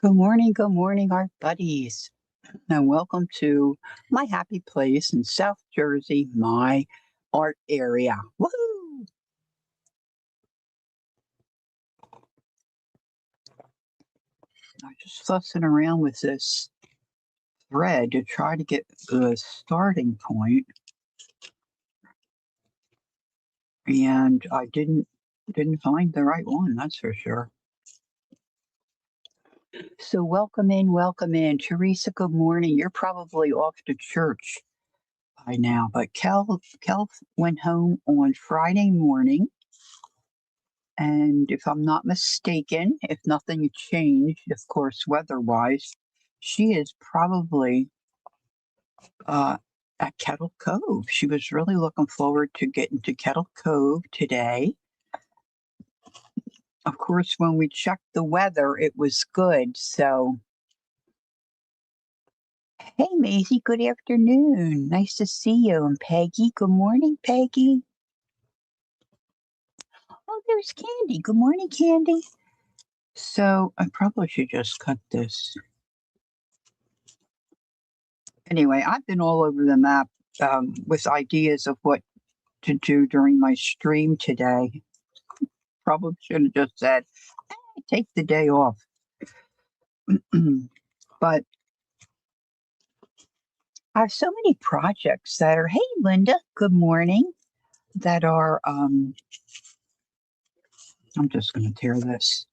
Good morning, art buddies, and welcome to my happy place in South Jersey, my art area. Woohoo! I'm just fussing around with this thread to try to get the starting point, and I didn't find the right one. That's for sure. So welcome in, Teresa. Good morning. You're probably off to church by now, but Kel went home on Friday morning. And if I'm not mistaken, if nothing changed, of course, weather-wise, she is probably uh, at Kettle Cove. She was really looking forward to getting to Kettle Cove today. Of course, when we checked the weather, it was good. So, hey, Maisie, good afternoon. Nice to see you. And Peggy, good morning, Peggy. Oh, there's Candy. Good morning, Candy. So, I probably should just cut this. Anyway, I've been all over the map with ideas of what to do during my stream today. Probably should have just said, take the day off. But I have so many projects that are, hey, Linda, good morning, that are, I'm just going to tear this,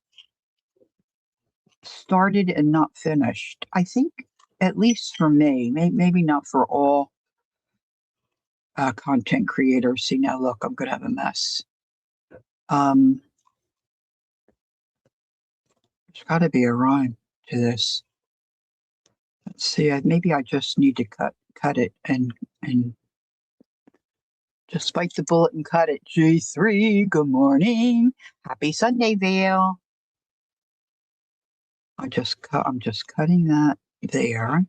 started and not finished. I think, at least for me, maybe not for all content creators. See, now look, I'm going to have a mess. There's got to be a rhyme to this. Let's see. Maybe I just need to cut it and just bite the bullet and cut it. G3. Good morning. Happy Sunday, Vale. I'm just cutting that there.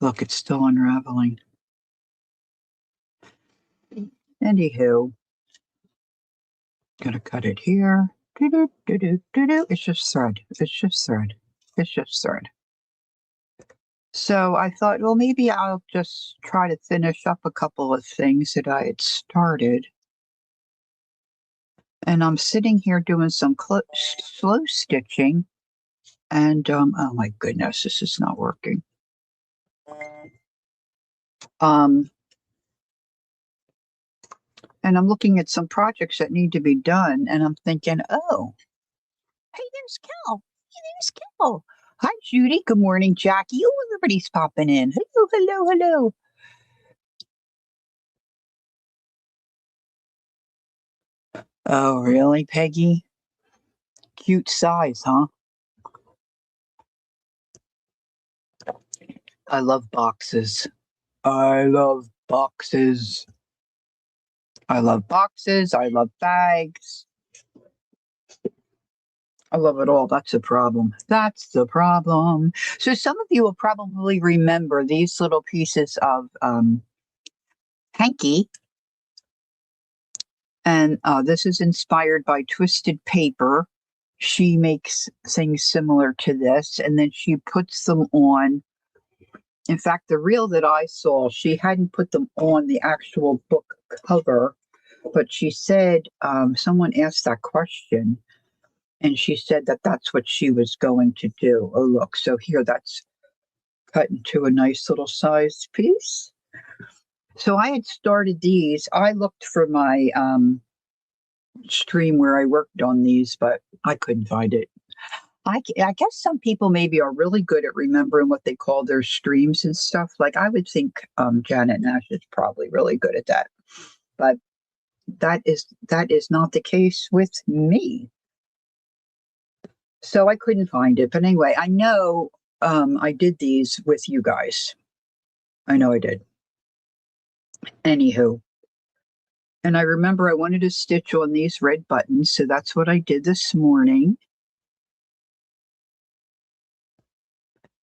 Look, it's still unraveling. Anywho, gonna cut it here. It's just thread. It's just thread. It's just thread. So I thought, well, maybe I'll just try to finish up a couple of things that I had started. And I'm sitting here doing some slow stitching. And oh my goodness, this is not working. Um, and I'm looking at some projects that need to be done, and I'm thinking, oh, hey, there's Cal. Hey, there's Cal. Hi, Judy. Good morning, Jackie. Oh, everybody's popping in. Hello, hello, hello. Oh, really, Peggy? Cute size, huh? I love boxes. I love boxes. I love boxes. I love bags. I love it all. That's the problem. That's the problem. So some of you will probably remember these little pieces of hanky. And this is inspired by Twisted Paper. She makes things similar to this, and then she puts them on. In fact, the reel that I saw, she hadn't put them on the actual book cover, but she said, someone asked that question, and she said that that's what she was going to do. Oh, look, so here that's cut into a nice little sized piece. So I had started these. I looked for my stream where I worked on these, but I couldn't find it. I guess some people maybe are really good at remembering what they call their streams and stuff. Like I would think Janet Nash is probably really good at that, but that is not the case with me. So I couldn't find it. But anyway, I know I did these with you guys. I know I did. Anywho, and I remember I wanted to stitch on these red buttons, so that's what I did this morning.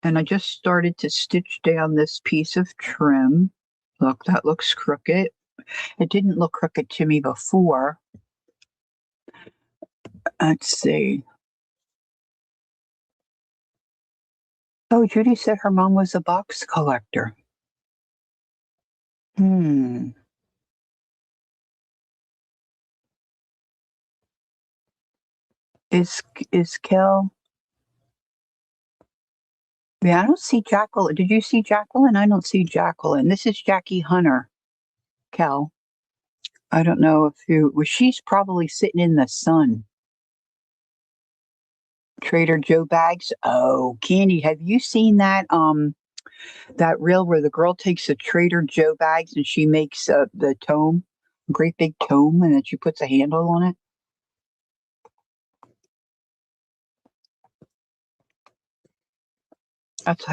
And I just started to stitch down this piece of trim. Look, that looks crooked. It didn't look crooked to me before. Let's see. Oh, Judy said her mom was a box collector. Hmm. Is Kel? Yeah, I don't see Jacqueline. Did you see Jacqueline? I don't see Jacqueline. This is Jackie Hunter. Kel. I don't know if you. Well, she's probably sitting in the sun. Trader Joe bags. Oh, Candy, have you seen that? That reel where the girl takes the Trader Joe bags and she makes the tome, a great big tome, and then she puts a handle on it.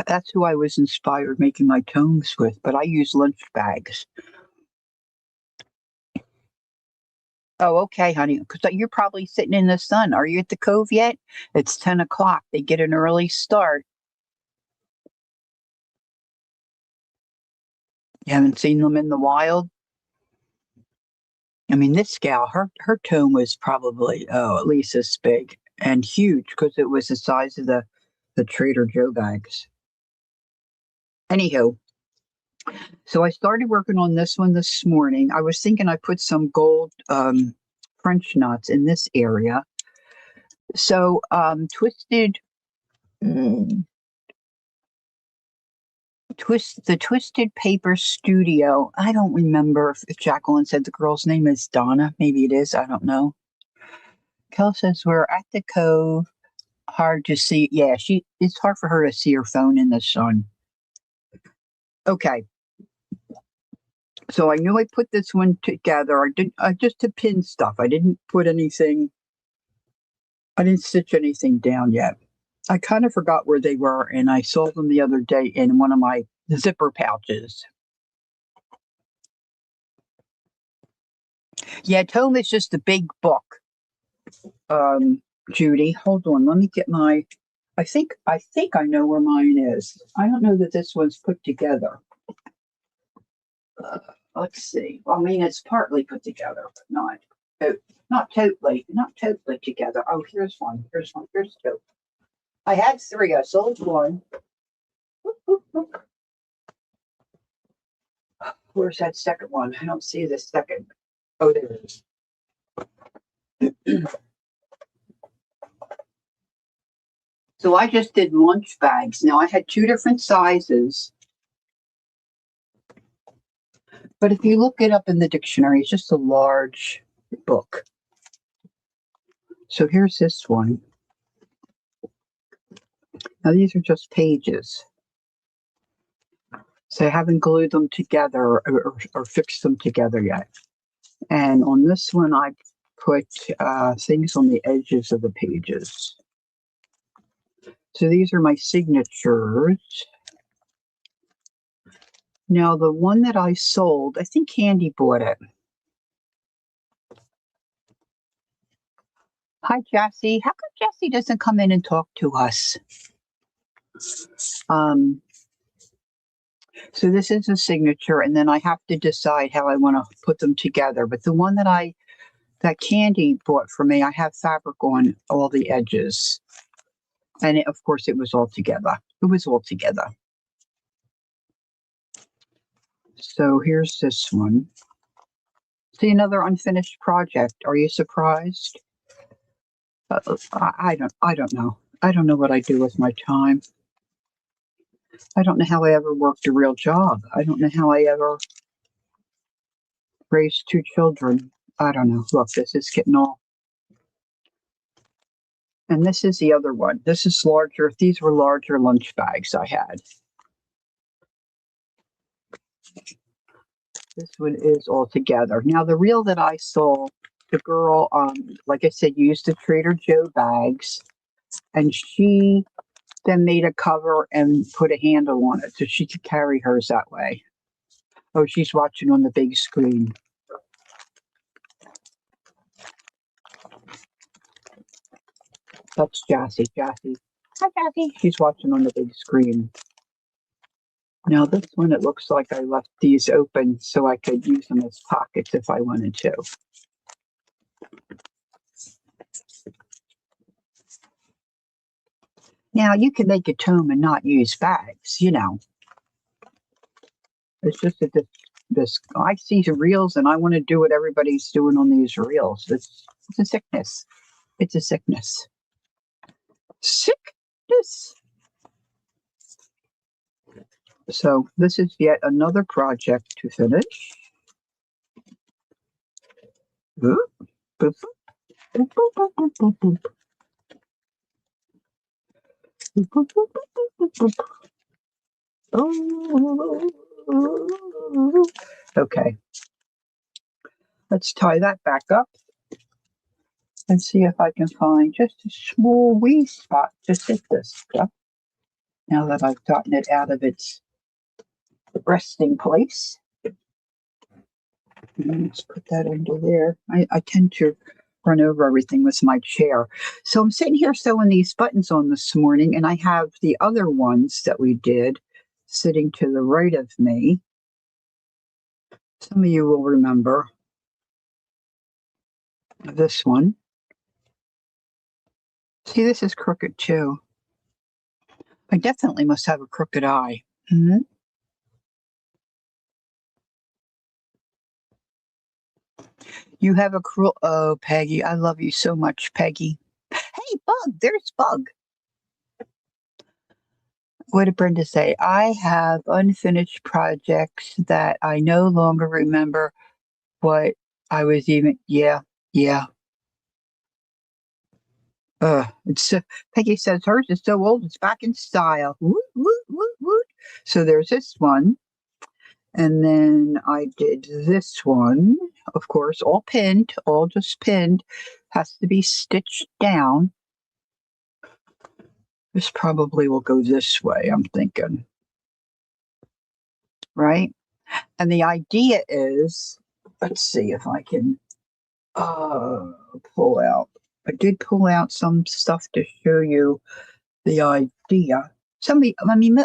That's who I was inspired making my tomes with, but I use lunch bags. Oh, okay, honey, because you're probably sitting in the sun. Are you at the Cove yet? It's 10 o'clock. They get an early start. You haven't seen them in the wild? I mean, this gal, her tome was probably, at least this big and huge because it was the size of the Trader Joe bags. Anywho, so I started working on this one this morning. I was thinking I put some gold French knots in this area. So mm, the Twisted Paper Studio. I don't remember if Jacqueline said the girl's name is Donna. Maybe it is. I don't know. Kel says we're at the Cove. Hard to see. Yeah, it's hard for her to see her phone in the sun. Okay. So I knew I put this one together. I just to pin stuff. I didn't put anything. I didn't stitch anything down yet. I kind of forgot where they were, and I saw them the other day in one of my zipper pouches. Yeah, Tome is just a big book. Judy, hold on. Let me get my. I think I know where mine is. I don't know that this one's put together. Let's see. Well, I mean, it's partly put together, but not totally together. Oh, here's one. Here's two. I had three. I sold one. Where's that second one? I don't see the second. Oh, there it is. So I just did lunch bags. Now I had two different sizes, but if you look it up in the dictionary, it's just a large book. So here's this one. Now these are just pages. So I haven't glued them together or fixed them together yet. And on this one, I put things on the edges of the pages. So these are my signatures. Now, the one that I sold, I think Candy bought it. Hi, Jessie. How come Jessie doesn't come in and talk to us? So this is a signature, and then I have to decide how I want to put them together. But the one that Candy bought for me, I have fabric on all the edges. And of course, it was all together. It was all together. So here's this one. See, another unfinished project. Are you surprised? I don't know. I don't know what I do with my time. I don't know how I ever worked a real job. I don't know how I ever raised two children. I don't know. Look, this is getting all. And this is the other one. This is larger. These were larger lunch bags I had. This one is all together. Now, the reel that I saw, the girl, like I said, used the Trader Joe bags, and she then made a cover and put a handle on it so she could carry hers that way. Oh, she's watching on the big screen. That's Jassy. Jassy. Hi, Jassy. She's watching on the big screen. Now, this one, it looks like I left these open so I could use them as pockets if I wanted to. Now, you can make a tome and not use bags, you know. It's just that this I see the reels and I want to do what everybody's doing on these reels. It's a sickness. It's a sickness. Sickness. So this is yet another project to finish. Boop, boop, boop, boop, boop, boop, boop, boop. Boop, boop, boop, boop, boop, boop. Oh. Okay. Let's tie that back up and see if I can find just a small wee spot to sit this stuff. Now that I've gotten it out of its resting place. Let's put that under there. I tend to run over everything with my chair. So I'm sitting here sewing these buttons on this morning, and I have the other ones that we did sitting to the right of me. Some of you will remember this one. See, this is crooked too. I definitely must have a crooked eye. Mm-hmm. You have a cruel. Oh, Peggy, I love you so much, Peggy. Hey, Bug, there's Bug. What did Brenda say? I have unfinished projects that I no longer remember what I was even. Yeah, yeah. It's Peggy says hers is so old it's back in style. Woot, woot, woot, woot. So there's this one, and then I did this one. Of course, all pinned, all just pinned. Has to be stitched down. This probably will go this way, I'm thinking. Right? And the idea is, let's see if I can pull out. I did pull out some stuff to show you the idea. Somebody, I mean,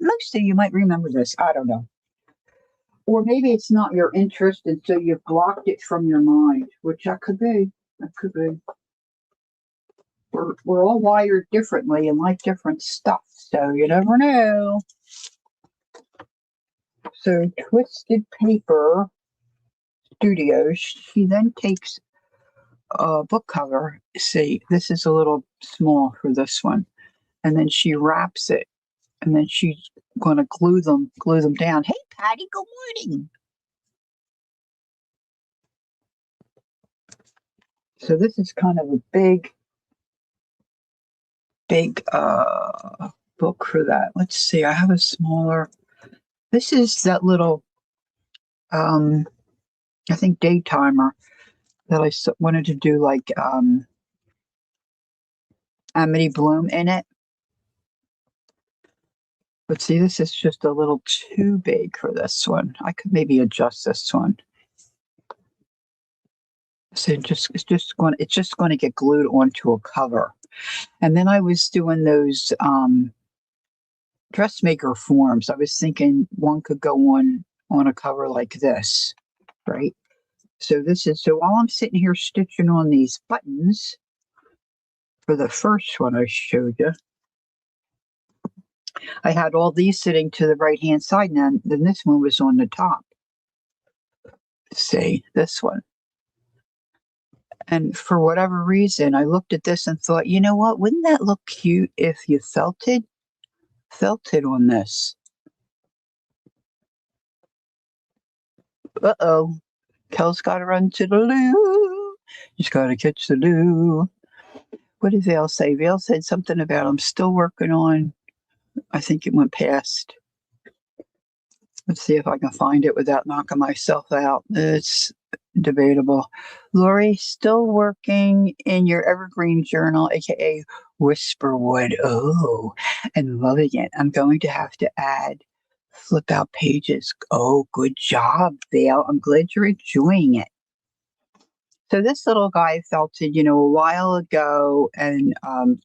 most of you might remember this. I don't know. Or maybe it's not your interest, and so you've blocked it from your mind, which that could be. That could be. We're all wired differently and like different stuff, so you never know. So Twisted Paper Studios, she then takes a book cover. See, this is a little small for this one. And then she wraps it, and then she's going to glue them down. Hey, Patty, good morning. So this is kind of a big book for that. Let's see. I have a smaller. This is that little, I think daytimer that I wanted to do like Amity Bloom in it. But see, this is just a little too big for this one. I could maybe adjust this one. So it's just going to get glued onto a cover. And then I was doing those dressmaker forms. I was thinking one could go on a cover like this, right? So while I'm sitting here stitching on these buttons for the first one I showed you, I had all these sitting to the right hand side, and then this one was on the top. See, this one. And for whatever reason, I looked at this and thought, you know what? Wouldn't that look cute if you felted on this? Uh-oh. Kel's got to run to the loo. He's got to catch the loo. What did Vale say? Vale said something about I'm still working on. I think it went past. Let's see if I can find it without knocking myself out. It's debatable. Lori, still working in your evergreen journal, aka Whisperwood. Oh, and loving it. I'm going to have to add flip out pages. Oh, good job, Vale. I'm glad you're enjoying it. So this little guy felted, a while ago, and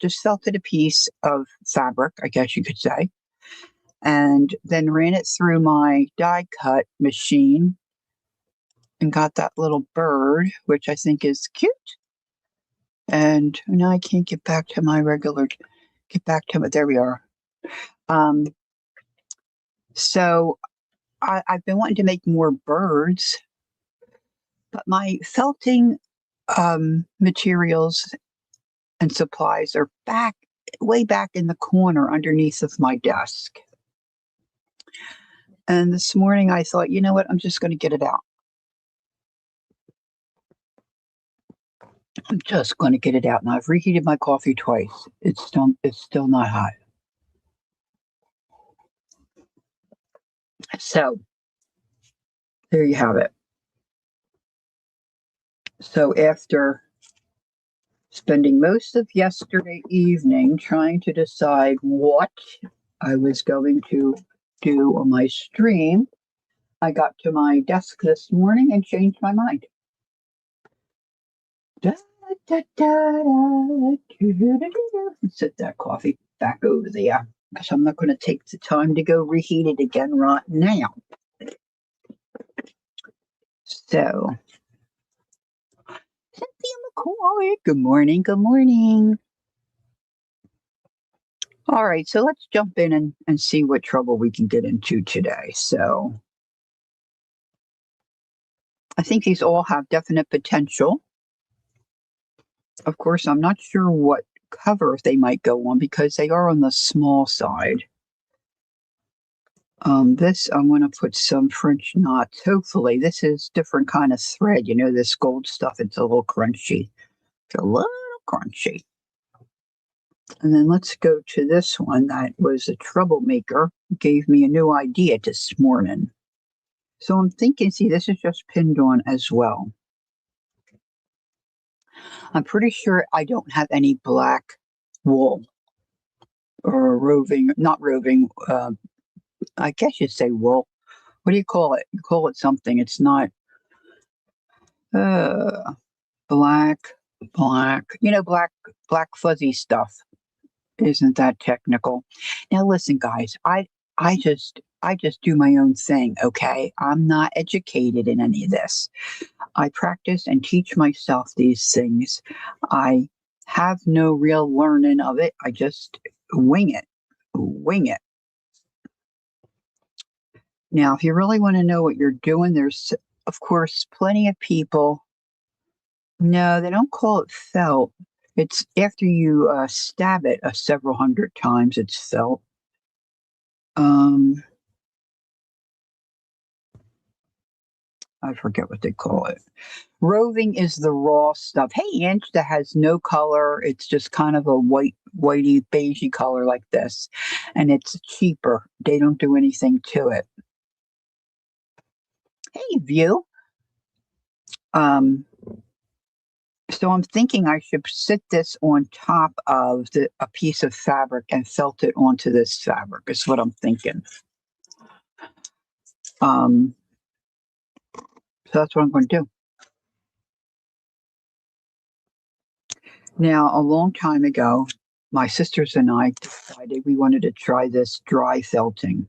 just felted a piece of fabric, I guess you could say, and then ran it through my die cut machine and got that little bird, which I think is cute. And now I can't get back to my regular get back to it. There we are. So I've been wanting to make more birds, but my felting materials and supplies are way back in the corner underneath of my desk. And this morning I thought, you know what? I'm just going to get it out. I'm just going to get it out. Now I've reheated my coffee twice. It's still not hot. So there you have it. So after spending most of yesterday evening trying to decide what I was going to do on my stream, I got to my desk this morning and changed my mind. Set that coffee back over there because I'm not going to take the time to go reheat it again right now. So, Cynthia McCoy, good morning, good morning. All right, so let's jump in and see what trouble we can get into today. So, I think these all have definite potential. Of course, I'm not sure what cover they might go on because they are on the small side. This, I'm going to put some French knots. Hopefully, this is different kind of thread. You know, this gold stuff, it's a little crunchy. It's a little crunchy. And then let's go to this one that was a troublemaker. Gave me a new idea this morning. So I'm thinking, see, this is just pinned on as well. I'm pretty sure I don't have any black wool or not roving, I guess you'd say wool. What do you call it? You call it something. It's not black, black fuzzy stuff. Isn't that technical? Now listen, guys, I just do my own thing, okay? I'm not educated in any of this. I practice and teach myself these things. I have no real learning of it. I just wing it. Wing it. Now, if you really want to know what you're doing, there's, of course, plenty of people. No, they don't call it felt. It's after you stab it several hundred times, it's felt. I forget what they call it. Roving is the raw stuff. Hey, Inch, that has no color. It's just kind of a whitey, beigey color like this. And it's cheaper. They don't do anything to it. Hey, View. So I'm thinking I should sit this on top of a piece of fabric and felt it onto this fabric is what I'm thinking. So that's what I'm going to do. Now, a long time ago, my sisters and I decided we wanted to try this dry felting.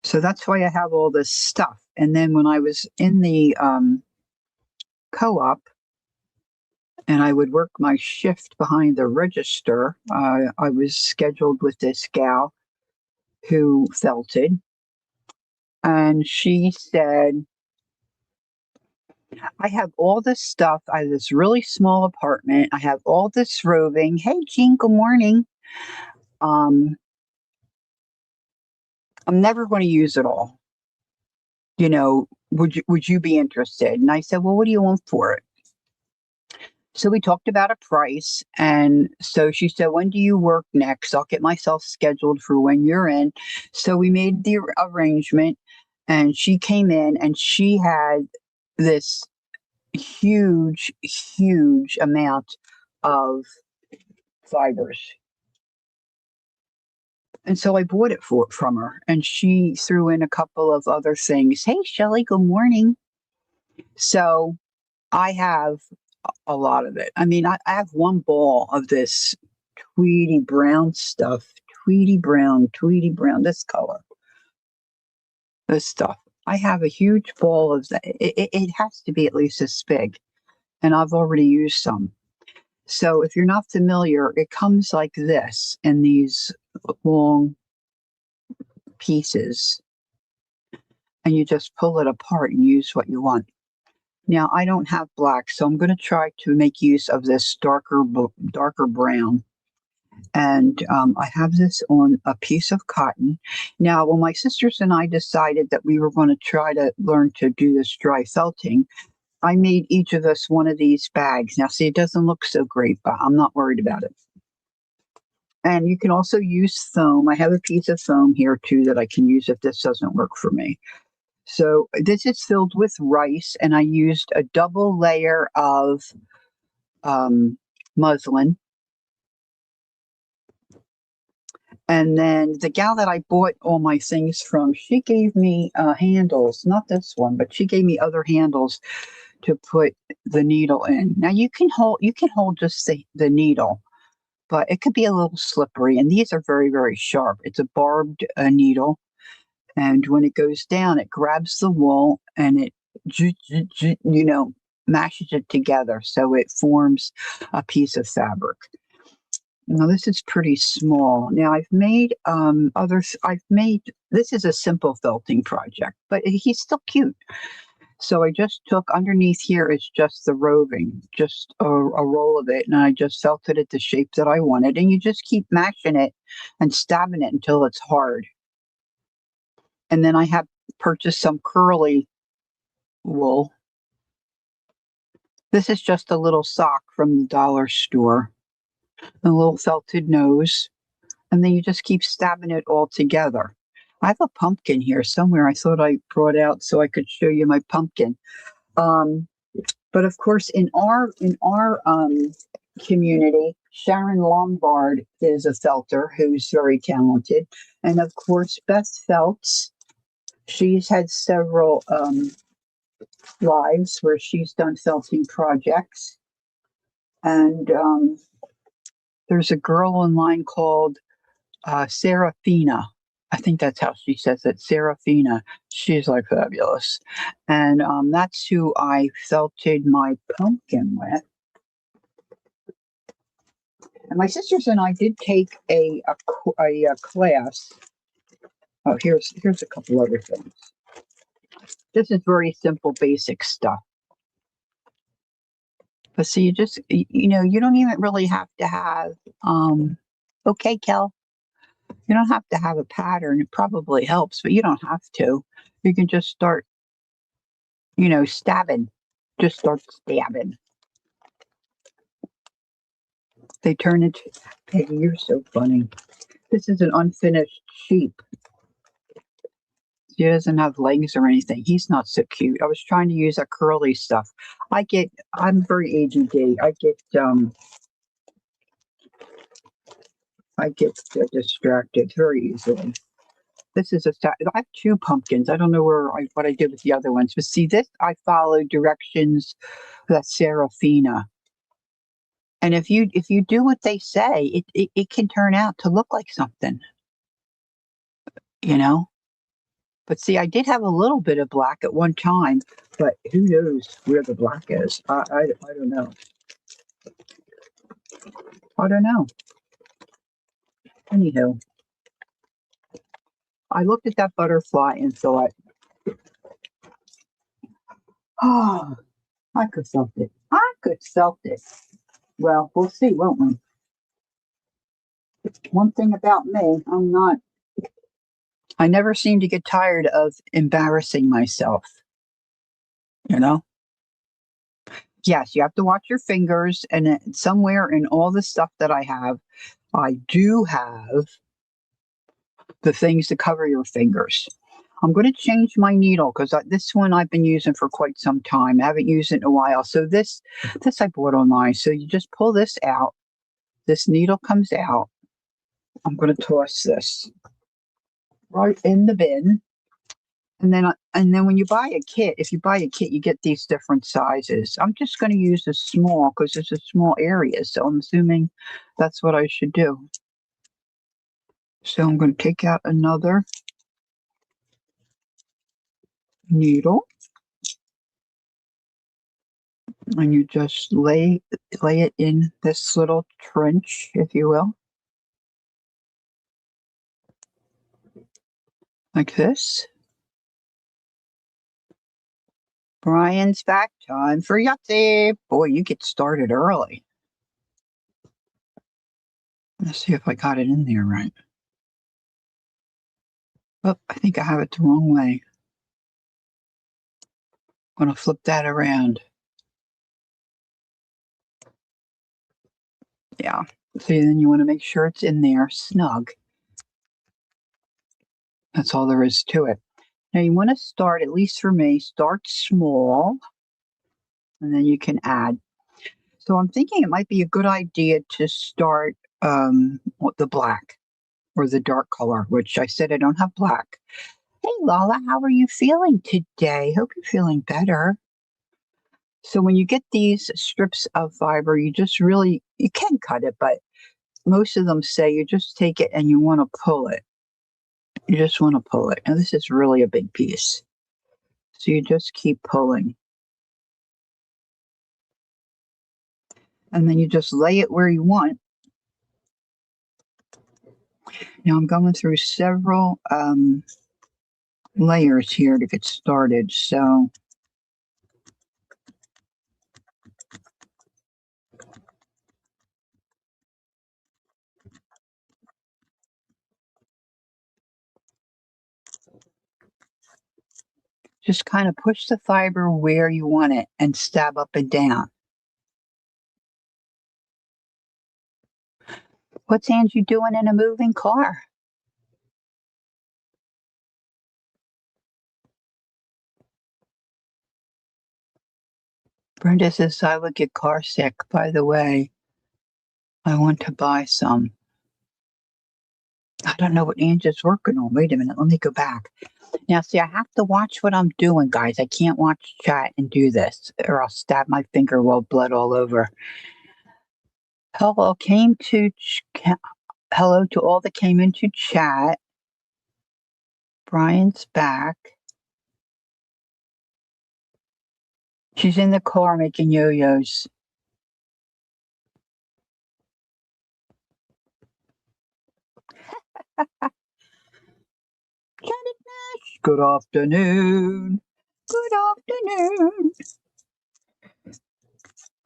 So that's why I have all this stuff. And then when I was in the co-op and I would work my shift behind the register, I was scheduled with this gal who felted. And she said, I have all this stuff. I have this really small apartment. I have all this roving. Hey, Jean, good morning. I'm never going to use it all. You know, would you be interested? And I said, well, what do you want for it? So we talked about a price. And so she said, when do you work next? I'll get myself scheduled for when you're in. So we made the arrangement and she came in and she had this huge, huge amount of fibers. And so I bought it from her and she threw in a couple of other things. Hey, Shelly, good morning. So I have a lot of it. I mean, I have one ball of this Tweedy brown stuff. Tweedy brown, this color. This stuff. I have a huge ball of that. It has to be at least this big. And I've already used some. So if you're not familiar, it comes like this in these long pieces, and you just pull it apart and use what you want. Now, I don't have black, so I'm going to try to make use of this darker brown. And I have this on a piece of cotton. Now, when my sisters and I decided that we were going to try to learn to do this dry felting, I made each of us one of these bags. Now, see, it doesn't look so great, but I'm not worried about it. And you can also use foam. I have a piece of foam here too that I can use if this doesn't work for me. So this is filled with rice, and I used a double layer of muslin. And then the gal that I bought all my things from, she gave me handles, not this one, but she gave me other handles to put the needle in. Now you can hold just the needle, but it could be a little slippery. And these are very, very sharp. It's a barbed needle. And when it goes down, it grabs the wool and it, mashes it together. So it forms a piece of fabric. Now this is pretty small. Now I've made this is a simple felting project, but he's still cute. So I just took underneath here is just the roving, just a roll of it, and I just felted it the shape that I wanted. And you just keep mashing it and stabbing it until it's hard. And then I have purchased some curly wool. This is just a little sock from the dollar store. A little felted nose, and then you just keep stabbing it all together. I have a pumpkin here somewhere. I thought I brought out so I could show you my pumpkin. But of course, in our community, Sharon Lombard is a felter who's very talented, and of course, Beth Felts. She's had several lives where she's done felting projects, and there's a girl online called Serafina. I think that's how she says it, Serafina. She's like fabulous. And that's who I felted my pumpkin with. And my sisters and I did take a class. Oh, here's a couple other things. This is very simple, basic stuff. But see, you don't even really have to have, okay, Kel. You don't have to have a pattern. It probably helps, but you don't have to. You can just start, stabbing. Just start stabbing. They turn into, Peggy, you're so funny. This is an unfinished sheep. He doesn't have legs or anything. He's not so cute. I was trying to use that curly stuff. I'm very ADD. I get distracted very easily. This is I have two pumpkins. I don't know what I did with the other ones, but see this, I followed directions that Serafina. And if you do what they say, it can turn out to look like something, you know. But see, I did have a little bit of black at one time, but who knows where the black is? I don't know. I don't know. Anywho, I looked at that butterfly and thought, oh, I could felt it. I could felt it. Well, we'll see, won't we? One thing about me, I never seem to get tired of embarrassing myself, you know? Yes, you have to watch your fingers, and somewhere in all the stuff that I do have the things to cover your fingers. I'm going to change my needle because this one I've been using for quite some time. I haven't used it in a while. So this I bought online. So you just pull this out. This needle comes out. I'm going to toss this right in the bin. And then when you buy a kit, if you buy a kit, you get these different sizes. I'm just going to use the small because it's a small area. So I'm assuming that's what I should do. So I'm going to take out another needle. And you just lay it in this little trench, if you will, like this. Brian's back. Time for Yahtzee. Boy, you get started early. Let's see if I got it in there right. Oh, I think I have it the wrong way. I'm going to flip that around. Yeah. So then you want to make sure it's in there snug. That's all there is to it. Now you want to start, at least for me, start small, and then you can add. So I'm thinking it might be a good idea to start with the black or the dark color, which I said I don't have black. Hey Lala, how are you feeling today? Hope you're feeling better. So when you get these strips of fiber, you can cut it, but most of them say you just take it and you want to pull it. You just want to pull it. And this is really a big piece. So you just keep pulling. And then you just lay it where you want. Now I'm going through several layers here to get started. So just kind of push the fiber where you want it and stab up and down. What's Angie doing in a moving car? Brenda says I would get car sick. By the way, I want to buy some. I don't know what Angie's working on. Wait a minute. Let me go back. Now, see, I have to watch what I'm doing, guys. I can't watch chat and do this, or I'll stab my finger while blood all over. Hello to all that came into chat. Brian's back. She's in the car making yo-yos. Janet Nash, good afternoon. Good afternoon.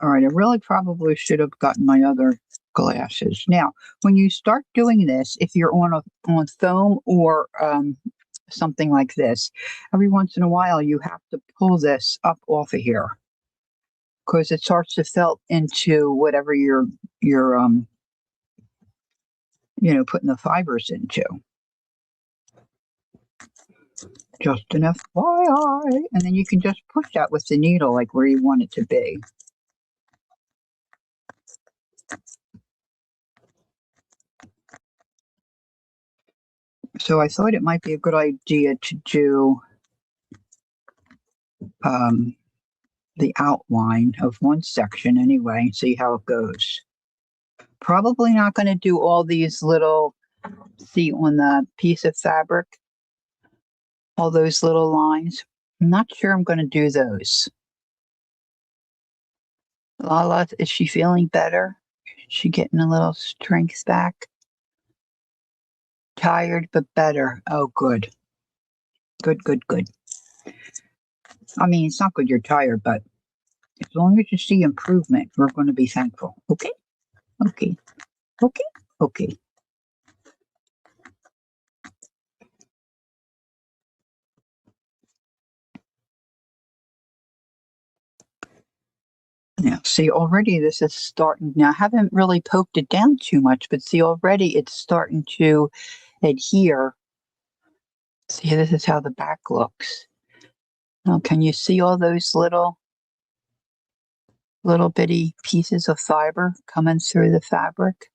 All right, I really probably should have gotten my other glasses. Now, when you start doing this, if you're on foam or something like this, every once in a while you have to pull this up off of here because it starts to felt into whatever you're putting the fibers into. Just an FYI, and then you can just push that with the needle like where you want it to be. So I thought it might be a good idea to do the outline of one section anyway, and see how it goes. Probably not going to do all these little, see on the piece of fabric, all those little lines. I'm not sure I'm going to do those. Lala, is she feeling better? Is she getting a little strength back? Tired, but better. Oh, good. Good, good, good. I mean, it's not good you're tired, but as long as you see improvement, we're going to be thankful. Okay? Okay. Okay? Okay. Now, see, already this is starting. Now, I haven't really poked it down too much, but see, already it's starting to adhere. See, this is how the back looks. Now, can you see all those little bitty pieces of fiber coming through the fabric?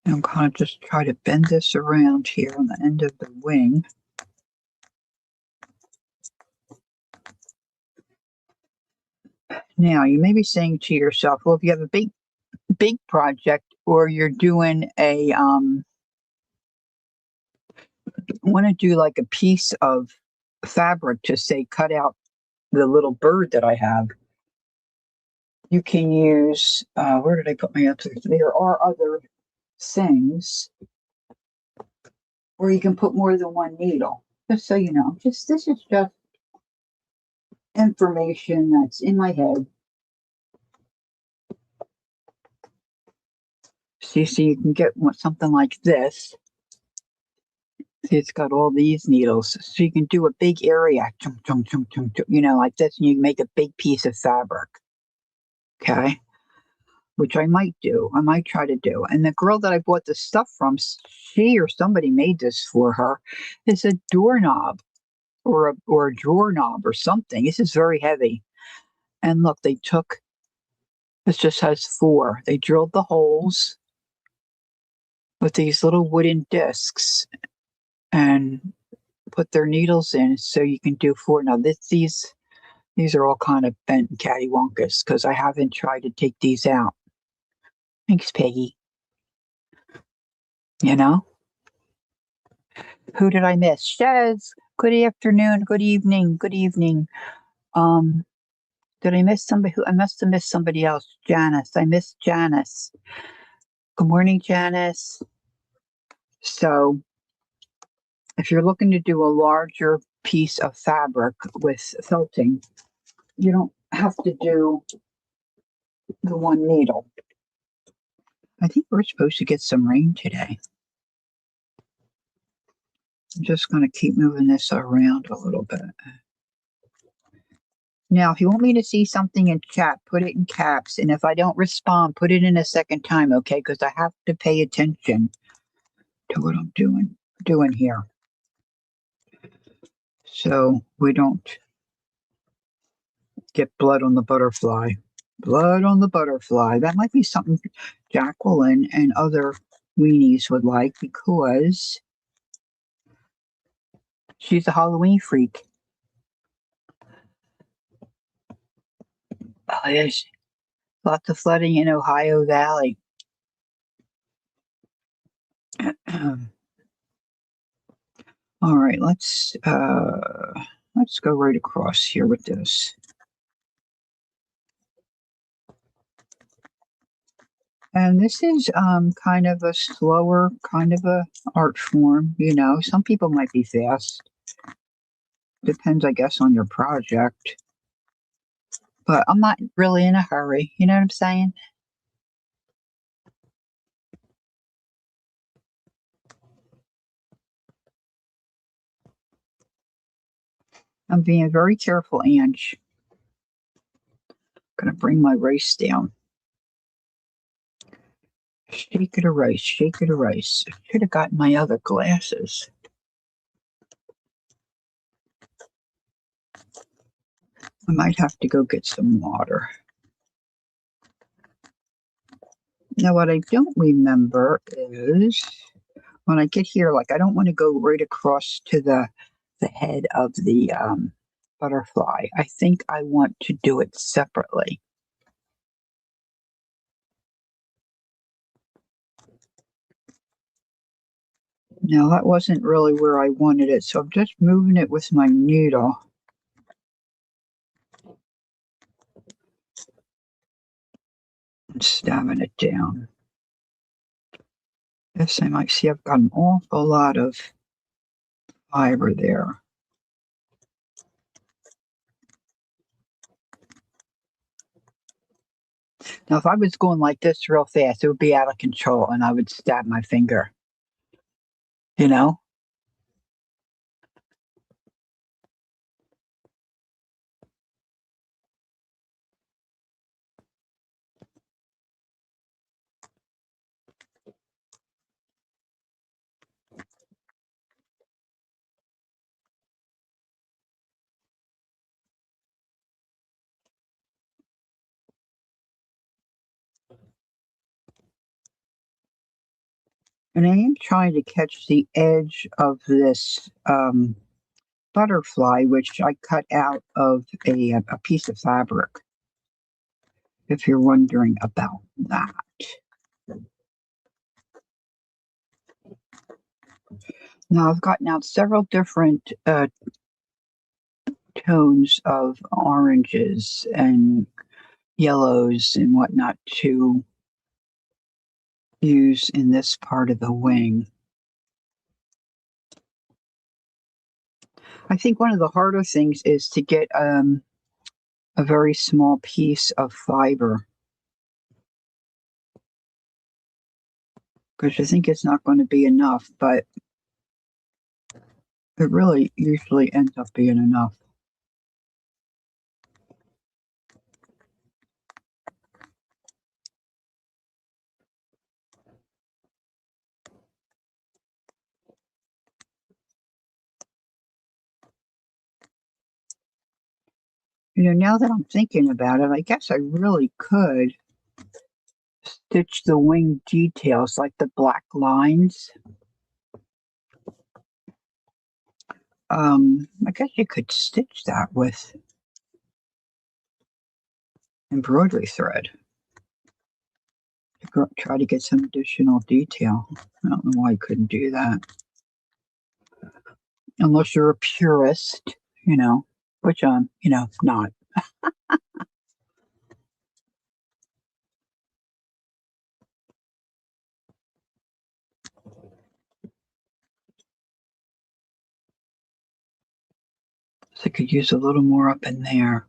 I'm going to just try to bend this around here on the end of the wing. Now, you may be saying to yourself, well, if you have a big project or you're doing a want to do like a piece of fabric to say cut out the little bird that I have, you can use, where did I put my other? There are other things where you can put more than one needle. Just so you know, this is just information that's in my head. See, so you can get something like this. See, it's got all these needles, so you can do a big area, you know, like this, and you can make a big piece of fabric. Okay, which I might do. I might try to do. And the girl that I bought the stuff from, she or somebody made this for her. It's a doorknob or a drawer knob or something. This is very heavy. And look, they took. This just has four. They drilled the holes with these little wooden discs and put their needles in so you can do four. Now these are all kind of bent and cattywampus because I haven't tried to take these out. Thanks, Peggy. You know? Who did I miss? Shez. Good afternoon. Good evening. Good evening. Did I miss somebody? I must have missed somebody else. Janice. I missed Janice. Good morning, Janice. So, if you're looking to do a larger piece of fabric with felting, you don't have to do the one needle. I think we're supposed to get some rain today. I'm just going to keep moving this around a little bit. Now, if you want me to see something in chat, put it in caps. And if I don't respond, put it in a second time, okay? Because I have to pay attention to what I'm doing here. So we don't get blood on the butterfly. Blood on the butterfly. That might be something Jacqueline and other weenies would like because she's a Halloween freak. Oh, yes. Lots of flooding in Ohio Valley. All right, let's go right across here with this. And this is kind of a slower kind of a art form, you know. Some people might be fast. Depends, I guess, on your project. But I'm not really in a hurry, you know what I'm saying? I'm being very careful, Ange. Gonna bring my rice down. Shake it a rice, shake it a rice. Should have gotten my other glasses. I might have to go get some water. Now, what I don't remember is when I get here, like I don't want to go right across to the head of the butterfly. I think I want to do it separately. Now, that wasn't really where I wanted it, so I'm just moving it with my needle. And stabbing it down. Yes, I might see I've got an awful lot of fiber there. Now, if I was going like this real fast, it would be out of control and I would stab my finger. You know? And I am trying to catch the edge of this butterfly, which I cut out of a piece of fabric, if you're wondering about that. Now I've gotten out several different tones of oranges and yellows and whatnot to use in this part of the wing. I think one of the harder things is to get a very small piece of fiber, because I think it's not going to be enough, but it really usually ends up being enough. Now that I'm thinking about it, I guess I really could stitch the wing details, like the black lines. I guess you could stitch that with embroidery thread to try to get some additional detail. I don't know why you couldn't do that. Unless you're a purist, which I'm, not. So I could use a little more up in there.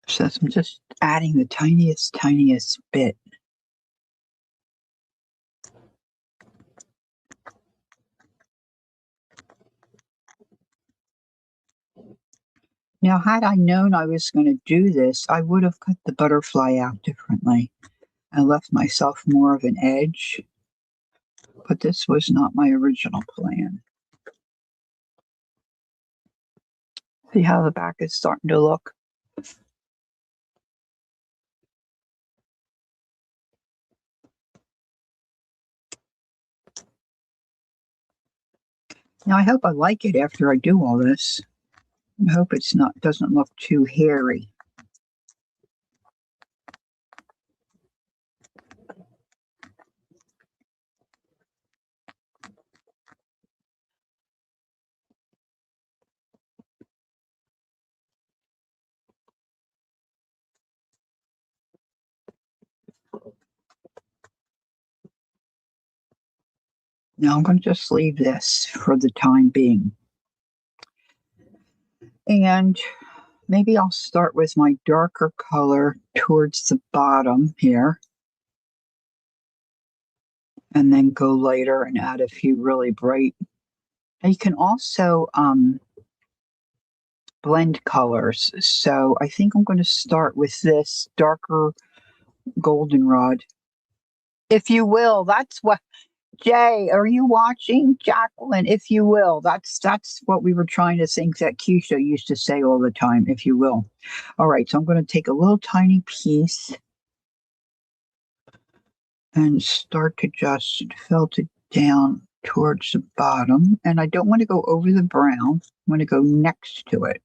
So I'm just adding the tiniest bit. Now, had I known I was going to do this, I would have cut the butterfly out differently. I left myself more of an edge, but this was not my original plan. See how the back is starting to look? Now, I hope I like it after I do all this. I hope doesn't look too hairy. Now I'm going to just leave this for the time being. And maybe I'll start with my darker color towards the bottom here, and then go later and add a few really bright. And you can also blend colors. So I think I'm going to start with this darker goldenrod. If you will, that's what Jay, are you watching? Jacqueline, if you will. That's what we were trying to think that Keisha used to say all the time, if you will. All right, so I'm going to take a little tiny piece and start to just felt it down towards the bottom. And I don't want to go over the brown. I want to go next to it.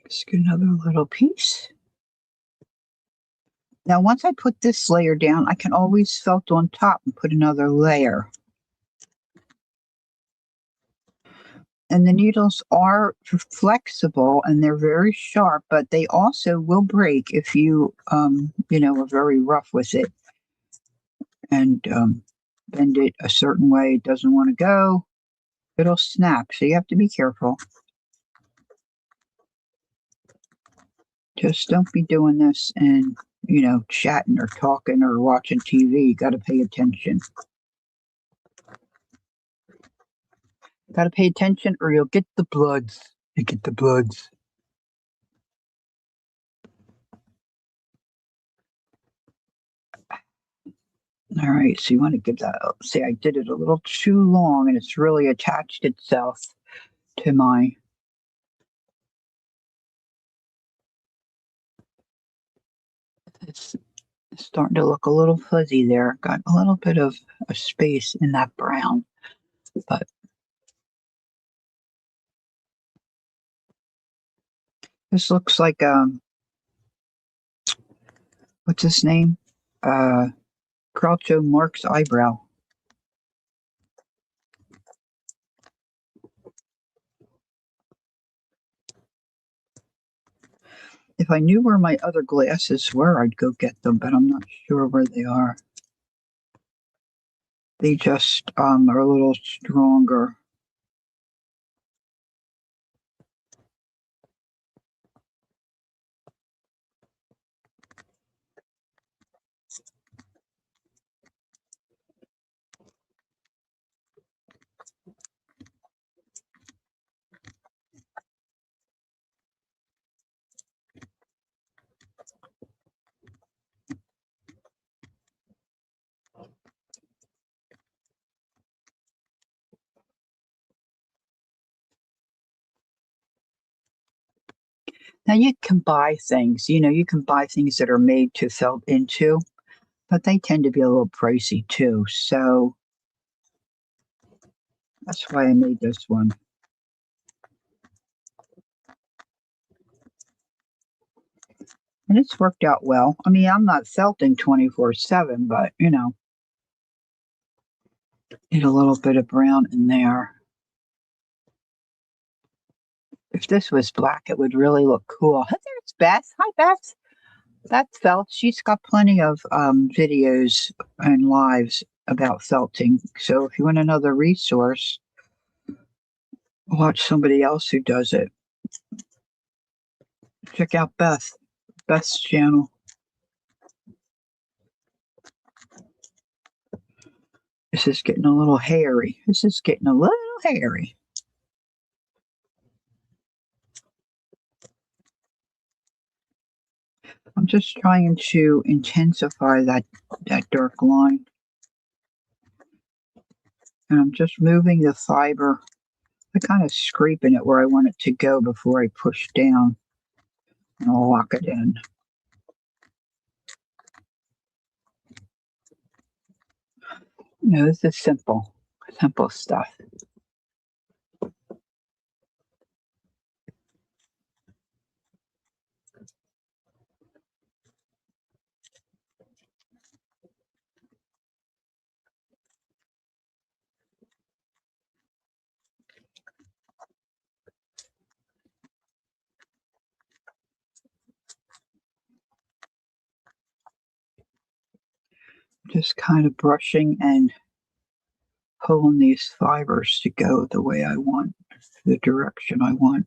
Just get another little piece. Now, once I put this layer down, I can always felt on top and put another layer. And the needles are flexible and they're very sharp, but they also will break if you, are very rough with it and bend it a certain way it doesn't want to go. It'll snap, so you have to be careful. Just don't be doing this and, chatting or talking or watching TV. You got to pay attention. Got to pay attention or you'll get the bloods. You get the bloods. All right, so you want to give that, see, I did it a little too long and it's really attached itself to my, it's starting to look a little fuzzy there. Got a little bit of a space in that brown, but this looks like, what's his name? Uh, Groucho Marx eyebrow. If I knew where my other glasses were, I'd go get them, but I'm not sure where they are. They just are a little stronger. Now you can buy things, you can buy things that are made to felt into, but they tend to be a little pricey too. So that's why I made this one. And it's worked out well. I mean, I'm not felting 24/7, but need a little bit of brown in there. If this was black, it would really look cool. There's Beth. Hi, Beth. That's felt. She's got plenty of videos and lives about felting. So if you want another resource, watch somebody else who does it. Check out Beth's channel. This is getting a little hairy. I'm just trying to intensify that dark line. And I'm just moving the fiber. I'm kind of scraping it where I want it to go before I push down. And I'll lock it in. This is simple stuff. Just kind of brushing and pulling these fibers to go the way I want, the direction I want.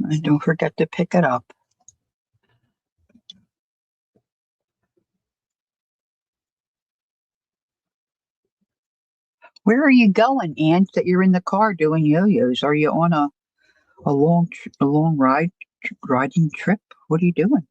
And don't forget to pick it up. Where are you going, Aunt, that you're in the car doing yo-yos? Are you on a long riding trip? What are you doing?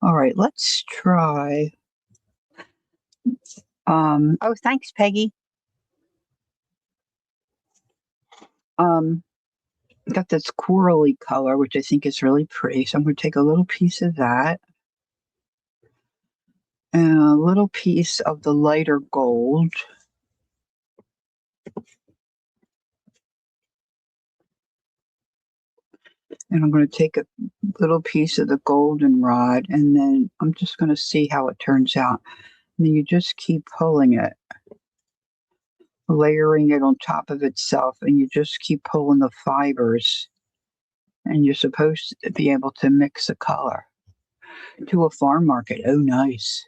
All right, let's try. Oh, thanks, Peggy. Got this corally color, which I think is really pretty. So I'm going to take a little piece of that and a little piece of the lighter gold. And I'm going to take a little piece of the goldenrod, and then I'm just going to see how it turns out. And then you just keep pulling it, layering it on top of itself, and you just keep pulling the fibers. And you're supposed to be able to mix a color to a farm market. Oh, nice.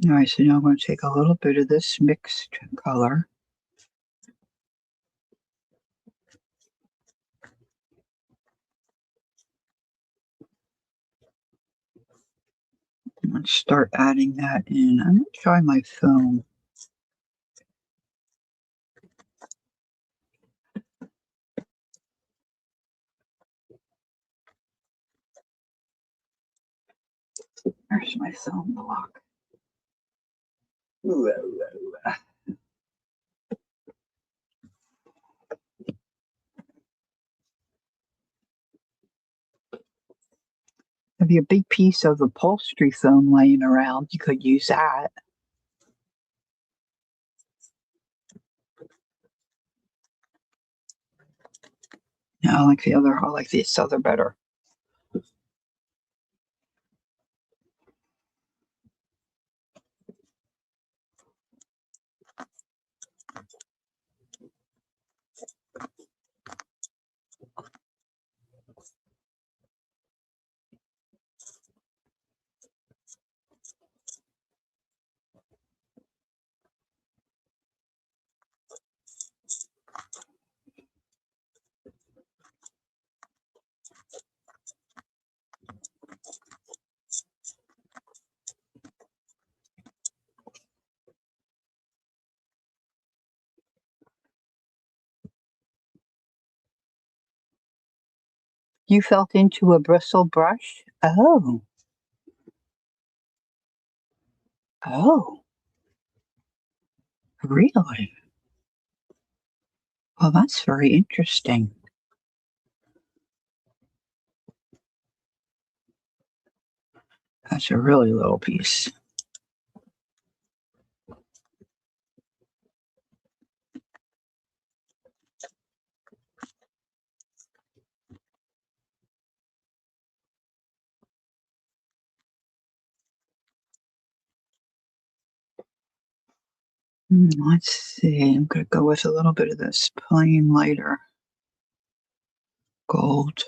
All right, so now I'm going to take a little bit of this mixed color. I'm going to start adding that in. I'm going to try my foam. There's my foam block. Ooh, ooh, ooh. If you have a big piece of upholstery foam laying around, you could use that. No, I like I like this other better. You felt into a bristle brush? Oh, oh, really? Well, that's very interesting. That's a really little piece. Let's see. I'm going to go with a little bit of this plain lighter gold.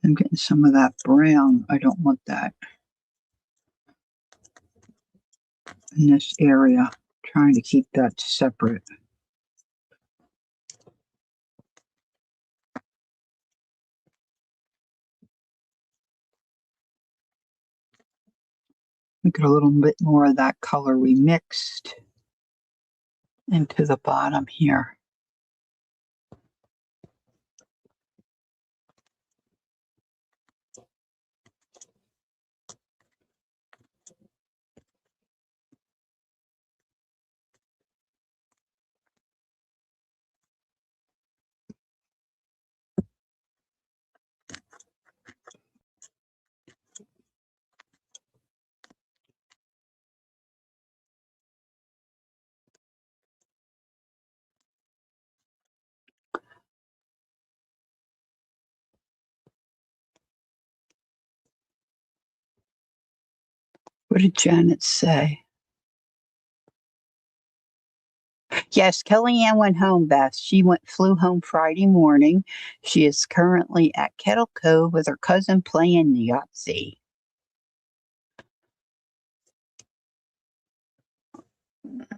I'm getting some of that brown. I don't want that in this area. Trying to keep that separate. We get a little bit more of that color we mixed into the bottom here. What did Janet say? Yes, Kellyanne went home, Beth. Flew home Friday morning. She is currently at Kettle Cove with her cousin playing Yahtzee.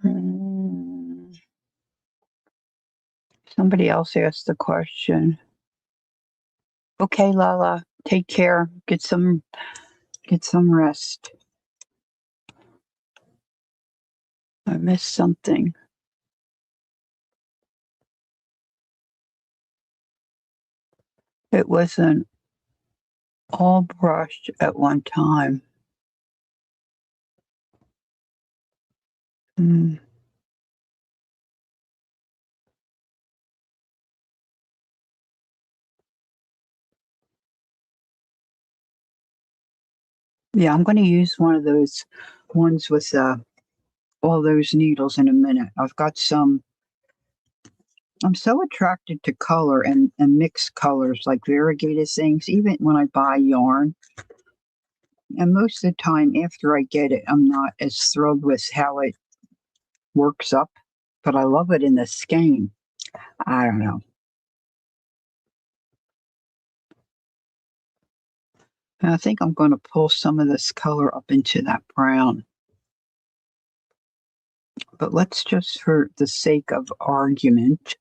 Mm. Somebody else asked the question. Okay, Lala, take care. Get some rest. I missed something. It wasn't all brushed at one time. Mm. Yeah, I'm going to use one of those ones with all those needles in a minute. I've got some. I'm so attracted to color and mixed colors like variegated things, even when I buy yarn. And most of the time after I get it, I'm not as thrilled with how it works up, but I love it in the skein. I don't know. And I think I'm going to pull some of this color up into that brown. But let's just, for the sake of argument,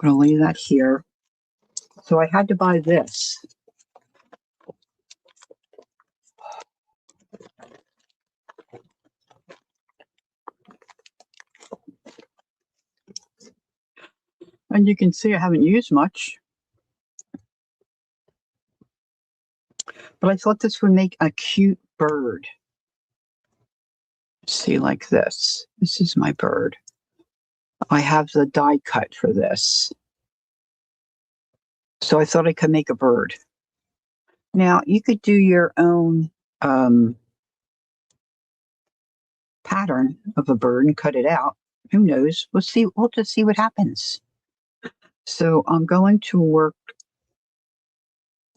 I'm going to leave that here. So I had to buy this. And you can see I haven't used much. But I thought this would make a cute bird. See, like this. This is my bird. I have the die cut for this. So I thought I could make a bird. Now, you could do your own pattern of a bird and cut it out. Who knows? We'll see. We'll just see what happens. So I'm going to work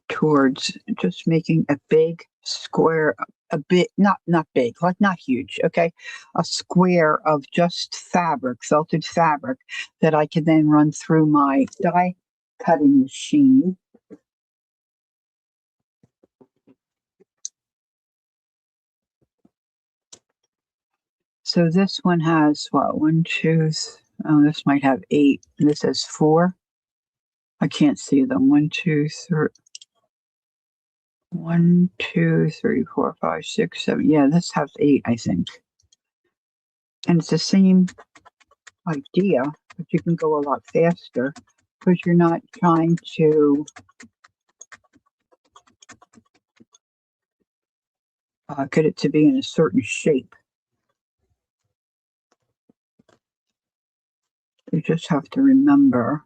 towards just making a big square, a bit, not big, like not huge, okay? A square of just fabric, felted fabric, that I can then run through my die cutting machine. So this one has what, this might have 8. This has 4. I can't see them. 1, 2, 3. 1, 2, 3, 4, 5, 6, 7. Yeah, this has 8, I think. And it's the same idea, but you can go a lot faster because you're not trying to get it to be in a certain shape. You just have to remember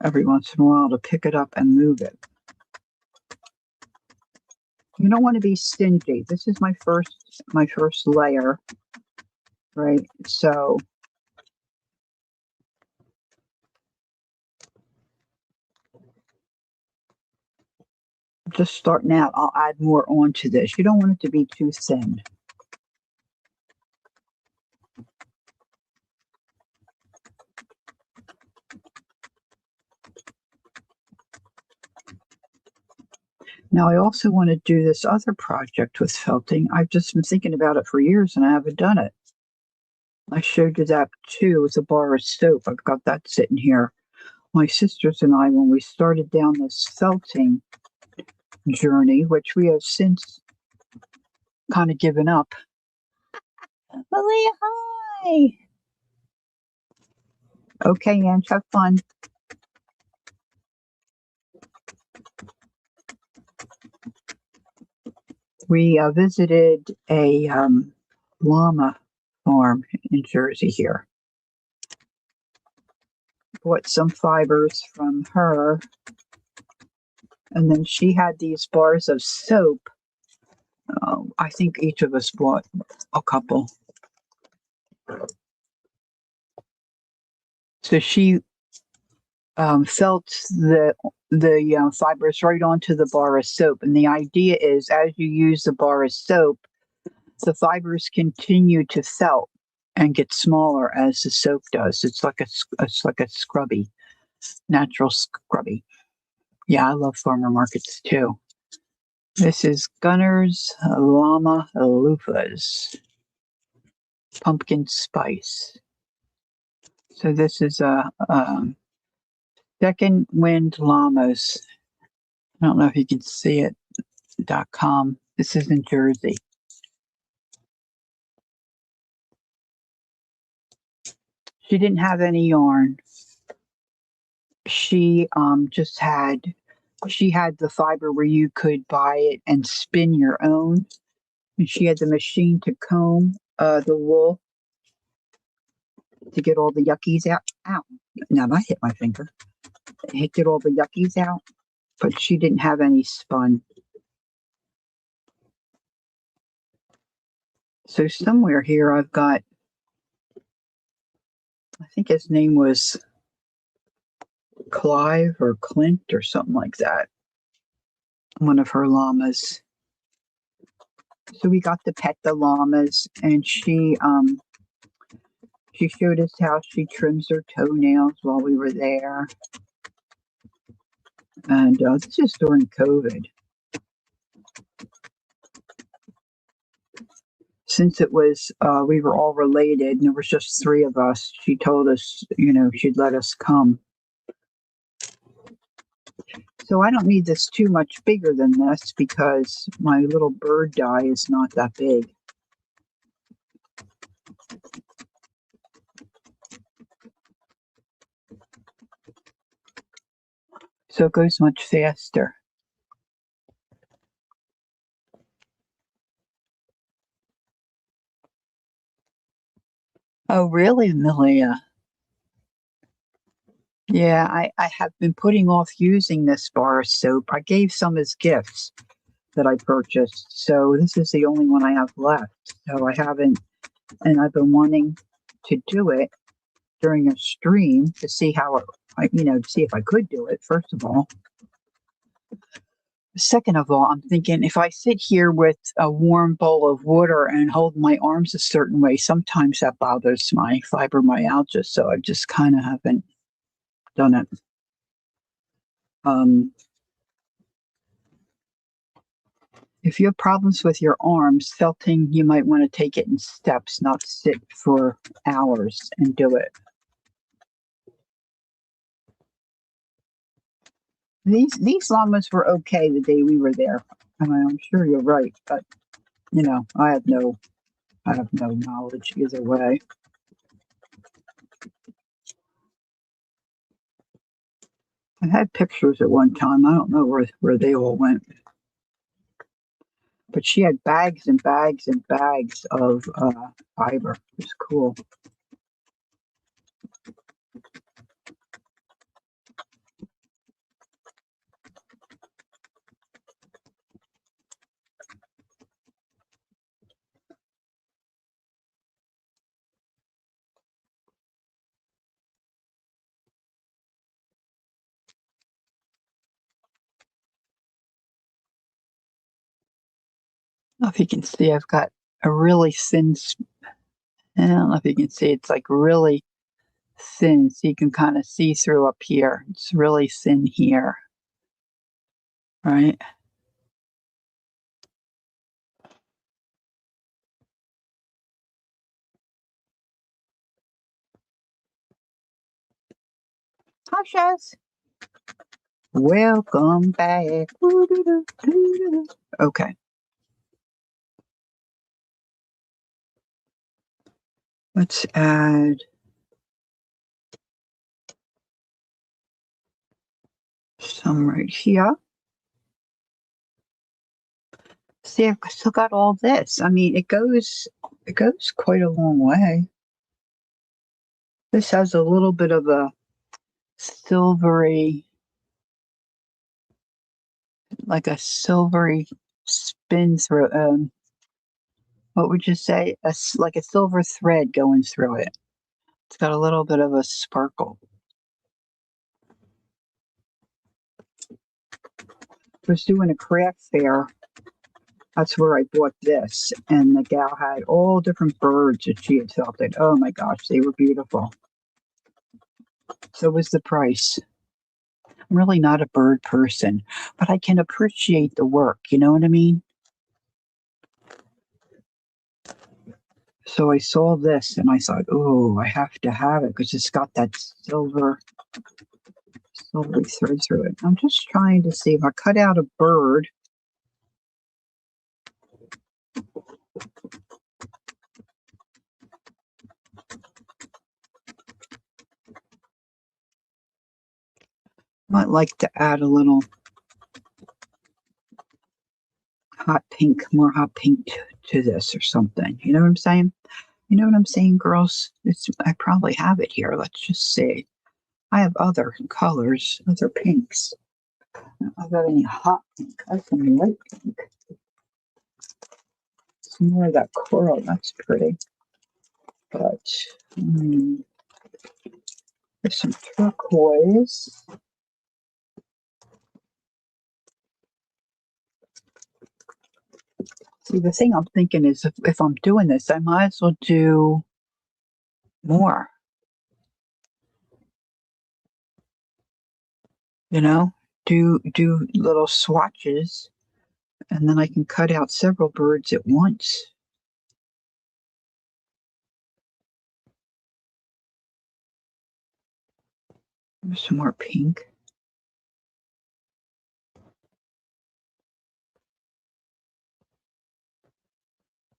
every once in a while to pick it up and move it. You don't want to be stingy. This is my first layer, right? So just starting out, I'll add more onto this. You don't want it to be too thin. Now, I also want to do this other project with felting. I've just been thinking about it for years and I haven't done it. I showed you that too with a bar of soap. I've got that sitting here. My sisters and I, when we started down this felting journey, which we have since kind of given up. Malia, hi! Okay, Ange, have fun. We visited a llama farm in Jersey here. Bought some fibers from her, and then she had these bars of soap. I think each of us bought a couple. So she felt the fibers right onto the bar of soap, and the idea is, as you use the bar of soap, the fibers continue to felt and get smaller as the soap does. It's like a scrubby, natural scrubby. Yeah, I love farmer markets too. This is Gunner's Llama Loofahs, pumpkin spice. So this is a Second Wind Llamas. I don't know if you can see it. .com. This is in Jersey. She didn't have any yarn. She just had the fiber where you could buy it and spin your own. And she had the machine to comb the wool to get all the yuckies out. Ow. Now that hit my finger. It get all the yuckies out, but she didn't have any spun. So somewhere here I've got, I think his name was Clive or Clint or something like that. One of her llamas. So we got to pet the llamas, and she showed us how she trims her toenails while we were there. And this is during COVID. Since it was, we were all related and there was just three of us, she told us, she'd let us come. So I don't need this too much bigger than this because my little bird dye is not that big. So it goes much faster. Oh, really, Malia? Yeah, I have been putting off using this bar of soap. I gave some as gifts that I purchased. So this is the only one I have left. So I haven't, and I've been wanting to do it during a stream to see how to see if I could do it, first of all. Second of all, I'm thinking if I sit here with a warm bowl of water and hold my arms a certain way, sometimes that bothers my fibromyalgia. So I just kind of haven't done it. If you have problems with your arms, felting, you might want to take it in steps, not sit for hours and do it. These llamas were okay the day we were there. I'm sure you're right, but I have no knowledge either way. I had pictures at one time. I don't know where they all went. But she had bags and bags and bags of fiber. It was cool. I don't know if you can see, I've got a really thin, I don't know if you can see, it's like really thin, so you can kind of see through up here. It's really thin here, right? Hi, Shaz. Welcome back. Okay. Let's add some right here. See, I've still got all this. I mean, it goes quite a long way. This has a little bit of a silvery, like a silvery spin through. What would you say? Like a silver thread going through it. It's got a little bit of a sparkle. I was doing a craft fair. That's where I bought this, and the gal had all different birds that she had felted. Oh my gosh, they were beautiful. So was the price. I'm really not a bird person, but I can appreciate the work. You know what I mean? So I saw this and I thought, oh, I have to have it because it's got that silvery thread through it. I'm just trying to see if I cut out a bird. Might like to add a little more hot pink to this or something. You know what I'm saying? You know what I'm saying, girls? I probably have it here. Let's just see. I have other colors, other pinks. I don't have any hot pink. I have some light pink. some more of that coral. That's pretty. But there's some turquoise. See, the thing I'm thinking is if I'm doing this, I might as well do more. You know, do little swatches, and then I can cut out several birds at once. There's some more pink.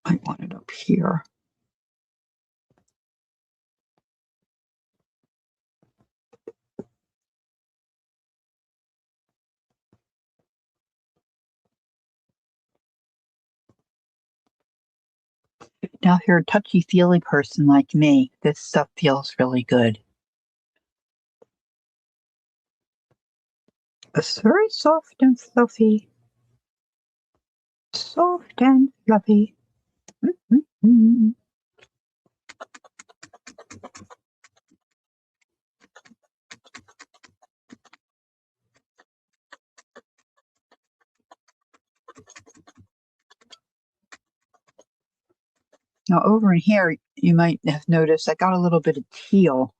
I want it up here. Now, if you're a touchy-feely person like me, this stuff feels really good. It's very soft and fluffy. Soft and fluffy. Mm-hmm. Now, over in here, you might have noticed I got a little bit of teal.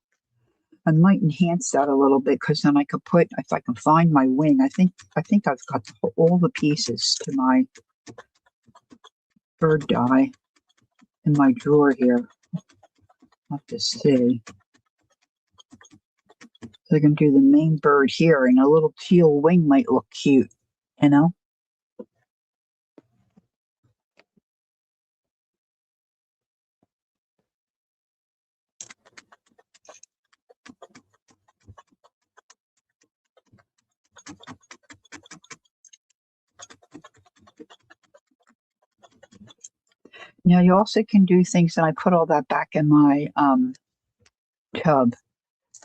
I might enhance that a little bit because then I could put, if I can find my wing, I think I've got all the pieces to my bird dye in my drawer here. I'll have to see. So I can do the main bird here, and a little teal wing might look cute, you know? Now you also can do things, and I put all that back in my tub.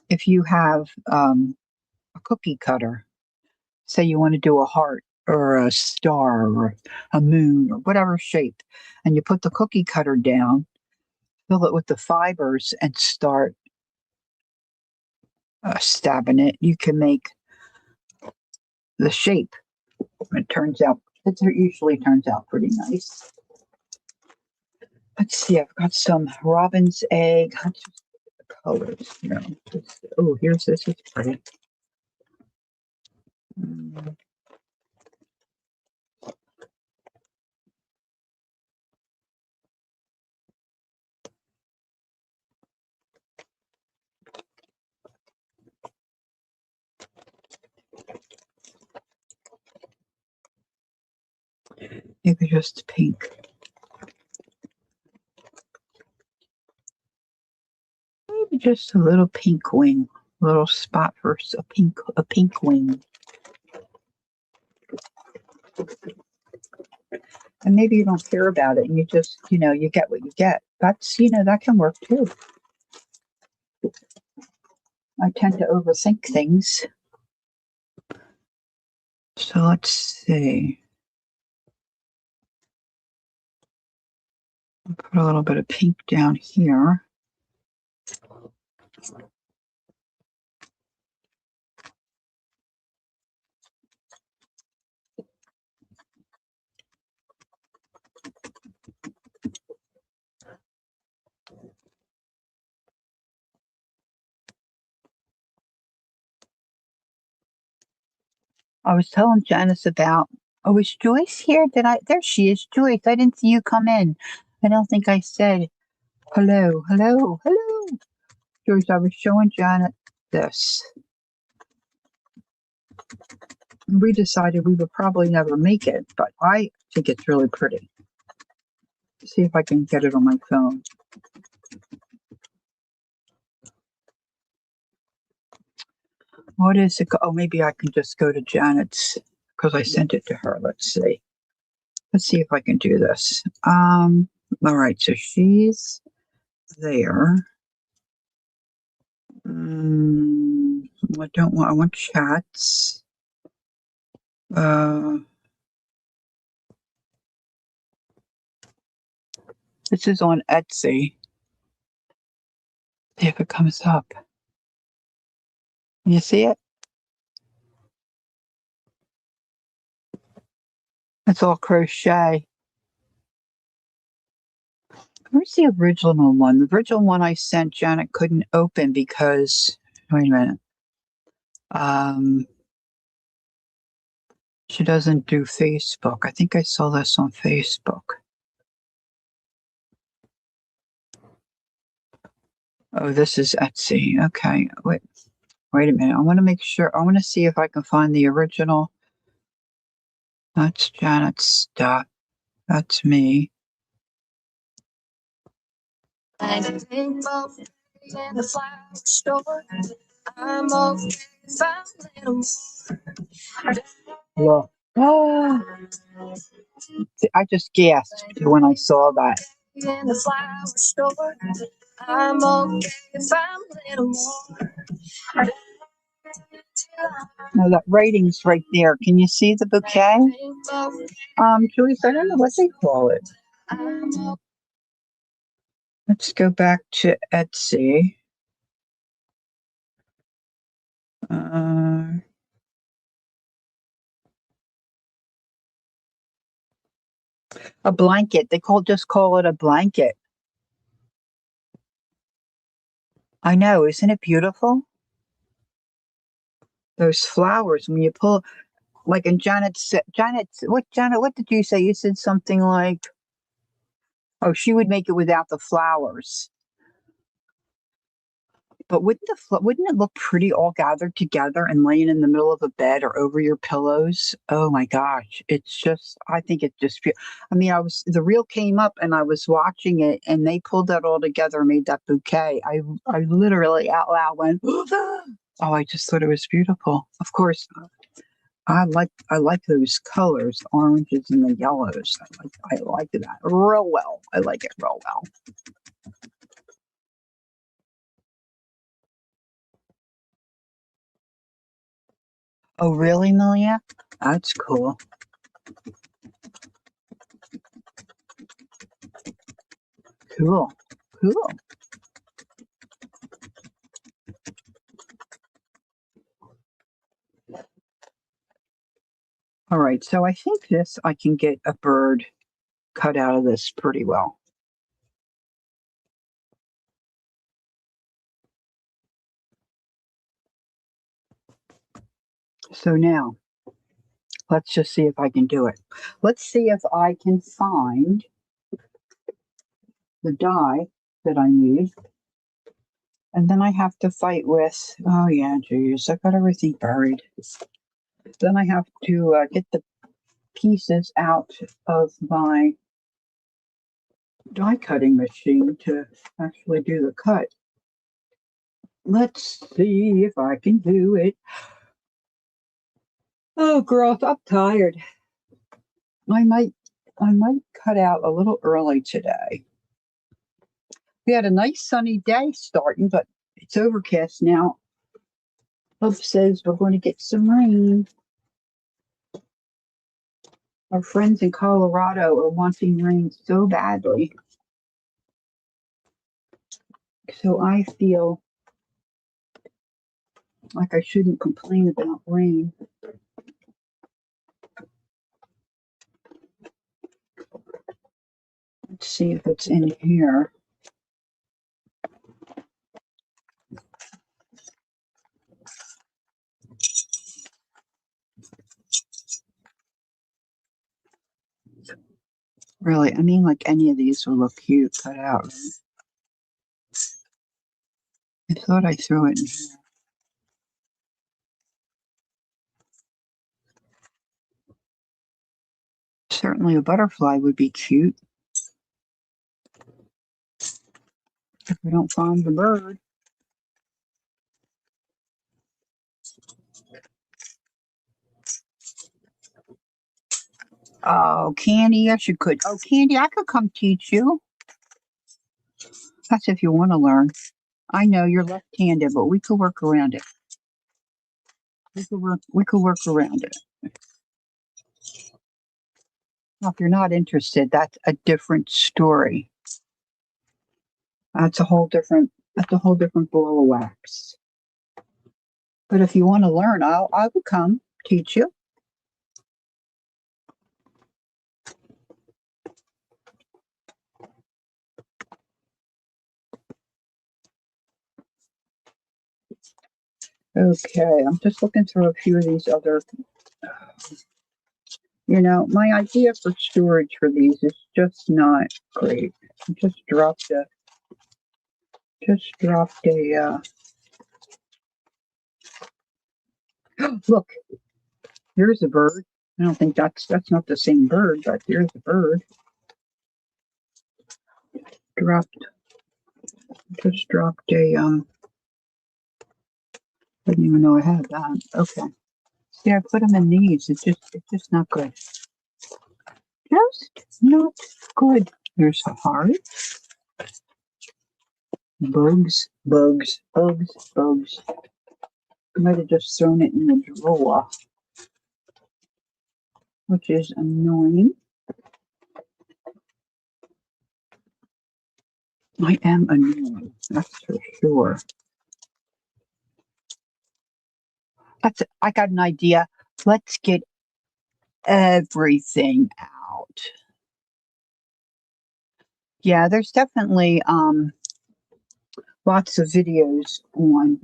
If you have a cookie cutter, say you want to do a heart or a star or a moon or whatever shape, and you put the cookie cutter down, fill it with the fibers, and start stabbing it, you can make the shape. It usually turns out pretty nice. Let's see, I've got some robin's egg. Let's just look at the colors here. Oh, here's this. It's pretty. Mm, maybe just pink. Maybe just a little pink wing. A little spot for a pink wing. And maybe you don't care about it and you just, you get what you get. That's, that can work too. I tend to overthink things. So let's see. I'll put a little bit of pink down here. I was telling Janice about, oh, is Joyce here? There she is, Joyce. I didn't see you come in. I don't think I said hello, hello, hello. Joyce, I was showing Janet this. We decided we would probably never make it, but I think it's really pretty. Let's see if I can get it on my phone. What is it? Oh, maybe I can just go to Janet's because I sent it to her. Let's see. Let's see if I can do this. All right, so she's there. I want chats. This is on Etsy. See if it comes up. Can you see it? It's all crochet. Where's the original one? The original one I sent Janet couldn't open because, wait a minute. She doesn't do Facebook. I think I saw this on Facebook. Oh, this is Etsy. Okay. Wait a minute. I want to make sure. I want to see if I can find the original. That's Janet's stuff. That's me. I'm okay if I'm little more. Look. Oh. I just gasped when I saw that. In the flower store, I'm okay if I'm little more. No, that writing's right there. Can you see the bouquet? Joyce, I don't know what they call it. Let's go back to Etsy. A blanket. They just call it a blanket. I know, isn't it beautiful? Those flowers, when you pull, like, and Janet, what did you say? You said something like, oh, she would make it without the flowers. But wouldn't it look pretty all gathered together and laying in the middle of a bed or over your pillows? Oh my gosh. It's just, I think it just, I mean, the reel came up and I was watching it and they pulled that all together and made that bouquet. I literally out loud went, oh, I just thought it was beautiful. Of course, I like those colors, the oranges and the yellows. I like that real well. I like it real well. Oh, really, Malia? That's cool. Cool. Cool. All right, so I think I can get a bird cut out of this pretty well. So now, let's just see if I can do it. Let's see if I can find the die that I need. And then I have to fight with, oh yeah, geez, I've got everything buried. Then I have to get the pieces out of my die cutting machine to actually do the cut. Let's see if I can do it. Oh, girls, I'm tired. I might cut out a little early today. We had a nice sunny day starting, but it's overcast now. Hope says we're going to get some rain. Our friends in Colorado are wanting rain so badly. So I feel like I shouldn't complain about rain. Let's see if it's in here. Really, I mean, like any of these will look cute cut out. Right? I thought I threw it in here. Certainly a butterfly would be cute. If we don't find the bird. Oh, Candy, yes, you could. Oh, Candy, I could come teach you. That's if you want to learn. I know you're left-handed, but we could work around it. We could work around it. Well, if you're not interested, that's a different story. That's a whole different ball of wax. But if you want to learn, I will come teach you. Okay, I'm just looking through a few of these other. My idea for storage for these is just not great. I just dropped a. Look, here's a bird. I don't think that's not the same bird, but there's a bird. Just dropped a I didn't even know I had that. Okay. See, I put them in these. It's just not good. Just not good. There's a heart. Bugs. I might have just thrown it in the drawer, which is annoying. I am annoying, that's for sure. I got an idea. Let's get everything out. Yeah, there's definitely lots of videos on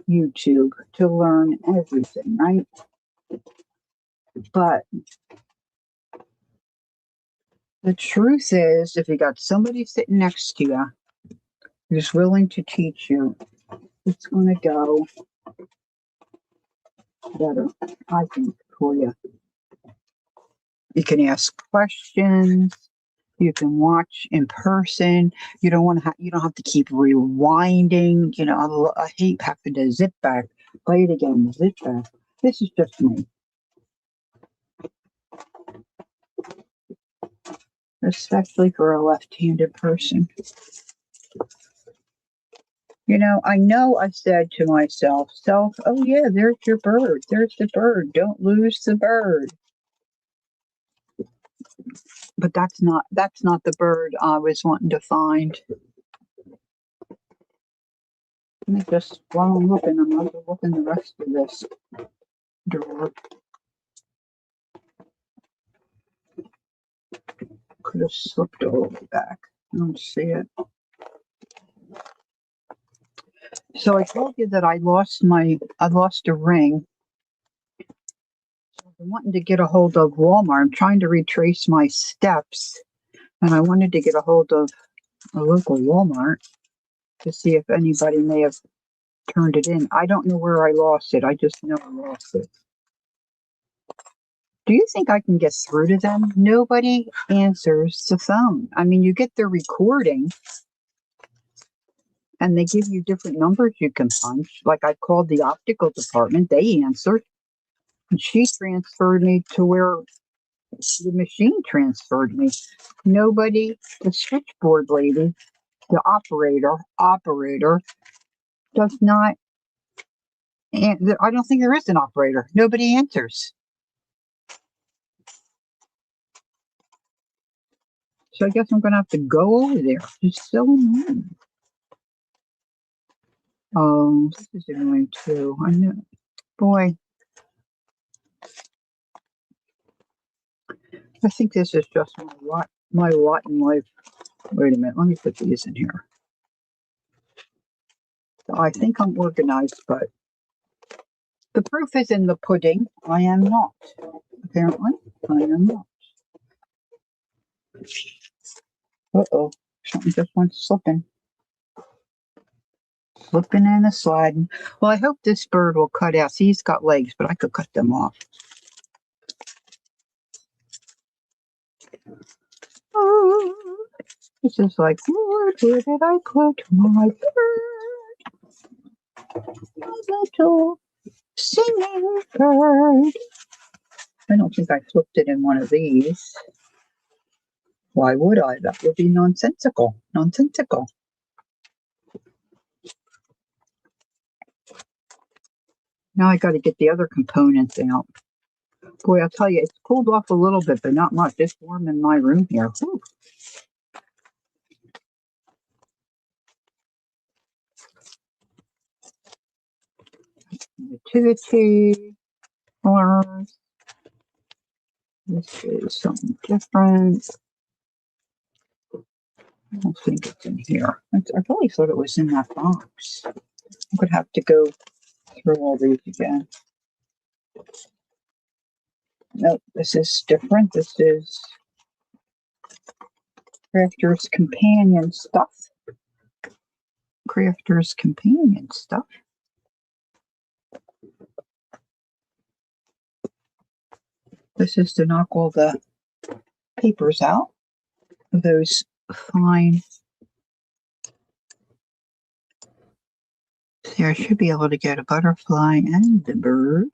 YouTube to learn everything, right? But the truth is, if you got somebody sitting next to you who's willing to teach you, it's going to go better, I think, for you. You can ask questions. You can watch in person. You don't have to keep rewinding. I hate having to zip back, play it again, zip back. This is just me. Especially for a left-handed person. I know I said to myself, oh yeah, there's your bird. There's the bird. Don't lose the bird. But that's not the bird I was wanting to find. Let me just, while I'm looking, I'm going to look in the rest of this drawer. Could have slipped a little bit back. I don't see it. So I told you that I lost a ring. So I'm wanting to get a hold of Walmart. I'm trying to retrace my steps, and I wanted to get a hold of a local Walmart to see if anybody may have turned it in. I don't know where I lost it. I just know I lost it. Do you think I can get through to them? Nobody answers the phone. I mean, you get the recording and they give you different numbers you can punch. Like I called the optical department, they answered. And she transferred me to where the machine transferred me. Nobody, the switchboard lady, the operator does not, and I don't think there is an operator. Nobody answers. So I guess I'm going to have to go over there. It's so annoying. Oh, this is annoying too. I know. Boy. I think this is just my lot in life. Wait a minute. Let me put these in here. I think I'm organized, but the proof is in the pudding. I am not. Apparently, I am not. Uh-oh. Something just went slipping. Slipping and a sliding. Well, I hope this bird will cut out. See, he's got legs, but I could cut them off. Oh, this is like, Lord, where did I put my bird? My little singing bird. I don't think I flipped it in one of these. Why would I? That would be nonsensical. Nonsensical. Now I got to get the other components out. Boy, I'll tell you, it's cooled off a little bit, but not much. It's warm in my room here. Whew. Nativity colors. This is something different. I don't think it's in here. I really thought it was in that box. I'm going to have to go through all these again. Nope, this is different. This is Crafter's Companion stuff. Crafter's Companion stuff. This is to knock all the papers out of those fine. See, I should be able to get a butterfly and the bird.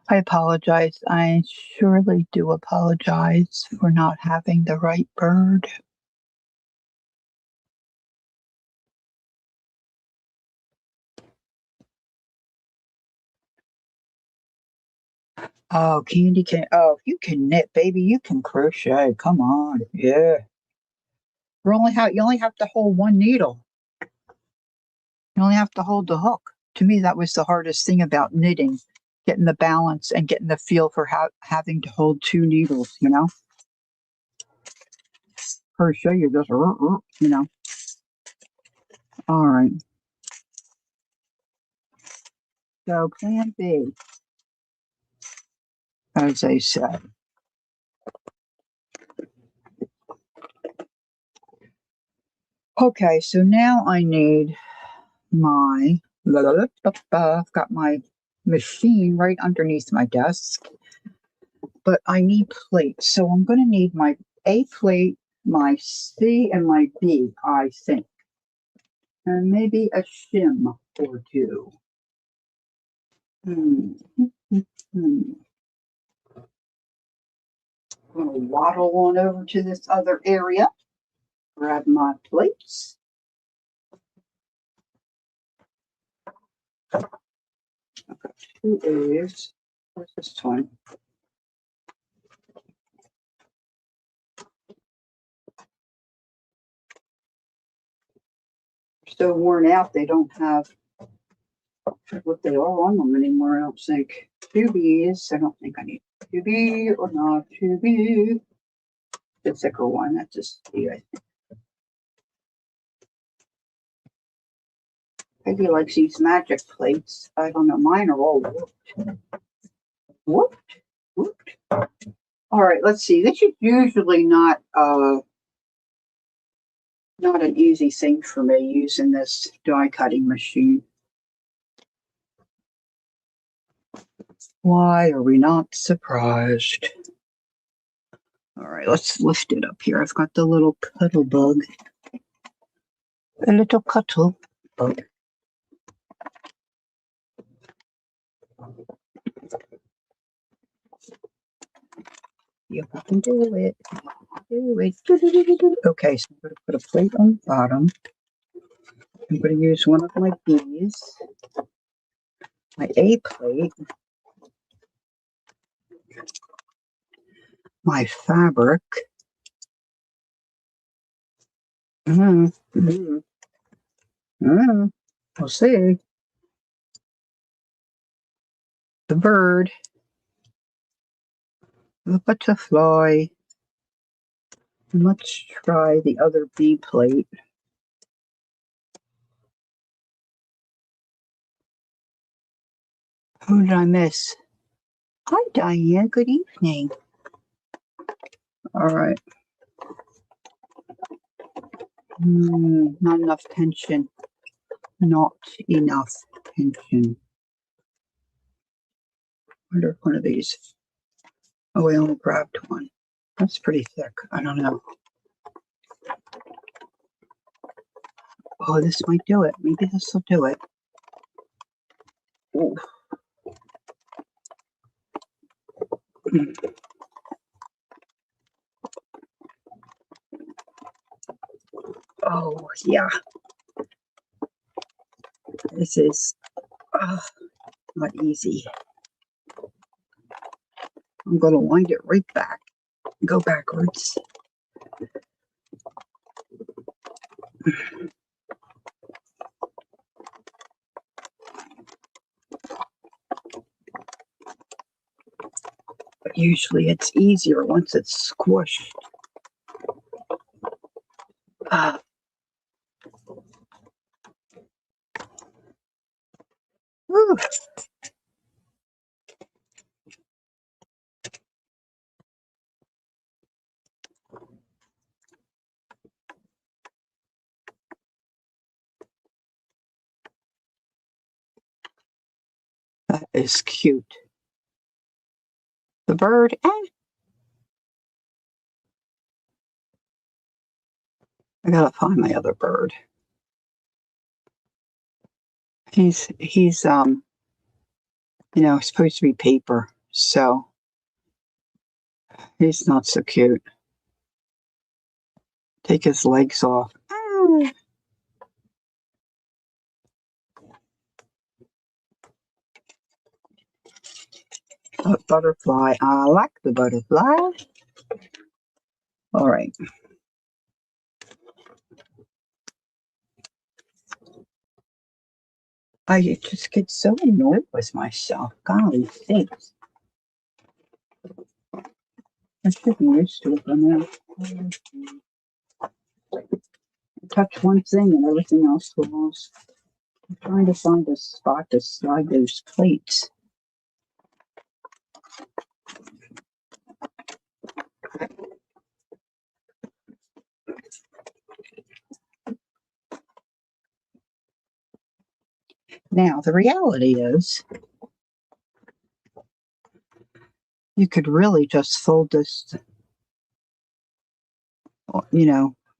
I apologize. I surely do apologize for not having the right bird. Oh, Candy can. Oh, if you can knit, baby, you can crochet. Come on, yeah. You only have to hold one needle. You only have to hold the hook. To me, that was the hardest thing about knitting, getting the balance and getting the feel for having to hold two needles. You know, crochet, you just you know. All right. So Plan B, as I said. Okay, so now I need my, I've got my machine right underneath my desk, but I need plates. So I'm going to need my A plate, my C, and my B, I think. And maybe a shim or two. I'm going to waddle on over to this other area, grab my plates. I've got 2 A's. Where's this one? So worn out, they don't have what they are on them anymore, I don't think. 2 B's. I don't think I need 2 B or not 2 B. The thicker one, that's a C, I think. Peggy likes these magic plates. I don't know, mine are all whooped. All right, let's see. This is usually not an easy thing for me using this die cutting machine. Why are we not surprised? All right, let's lift it up here. I've got the little cuddle bug. A little cuddle bug. Yep, I can do it. Do it. Okay, so I'm going to put a plate on the bottom. I'm going to use one of my B's, my A plate, my fabric. We'll see. The bird, the butterfly. And let's try the other B plate. Who did I miss? Hi, Diane. Good evening. All right. Not enough tension. Not enough tension. I wonder if one of these. Oh, I only grabbed one. That's pretty thick. I don't know. Oh, this might do it. Maybe this will do it. Ooh. Oh, yeah. This is not easy. I'm going to wind it right back. Go backwards. usually it's easier once it's squished. Whew. That is cute. The bird, I gotta find my other bird. He's supposed to be paper, so he's not so cute. Take his legs off. A butterfly. I like the butterfly. All right. I just get so annoyed with myself. Golly sakes. I should be used to it by now. Touch one thing and everything else falls. I'm trying to find a spot to slide those plates. Now, the reality is, you could really just fold this,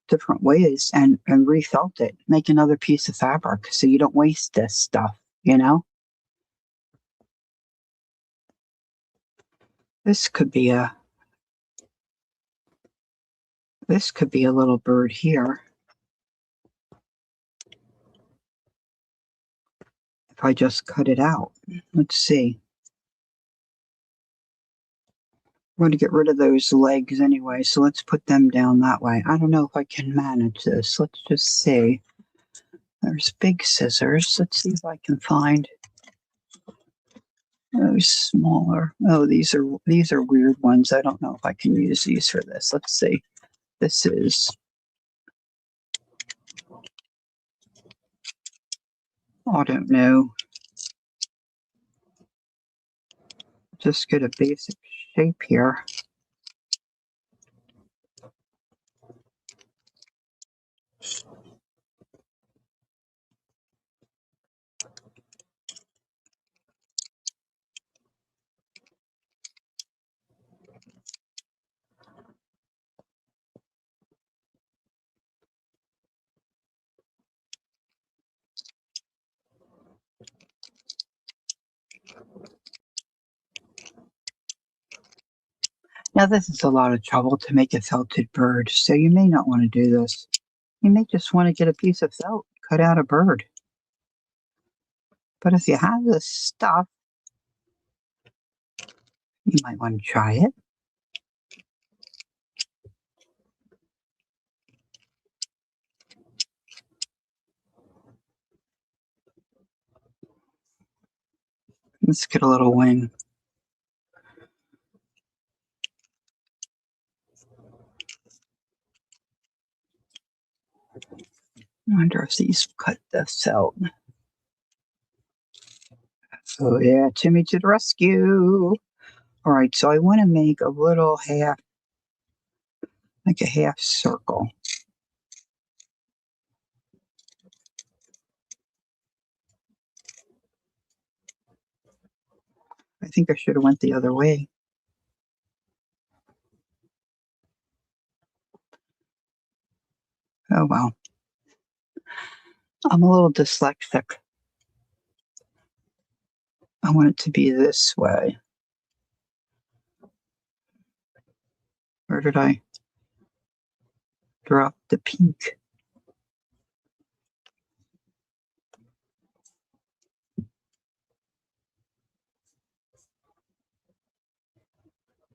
different ways and refelt it. Make another piece of fabric so you don't waste this stuff. This could be a little bird here. If I just cut it out. Let's see. I'm going to get rid of those legs anyway, so let's put them down that way. I don't know if I can manage this. Let's just see. There's big scissors. Let's see if I can find those smaller. Oh, these are weird ones. I don't know if I can use these for this. Let's see. This is, I don't know. Just get a basic shape here. Now, this is a lot of trouble to make a felted bird, so you may not want to do this. You may just want to get a piece of felt, cut out a bird. But if you have this stuff, you might want to try it. Let's get a little wing. I wonder if these cut this out. Oh yeah, Timmy to the rescue. All right, so I want to make a little half, like a half circle. I think I should have went the other way. Oh well. I'm a little dyslexic. I want it to be this way. Where did I drop the pink?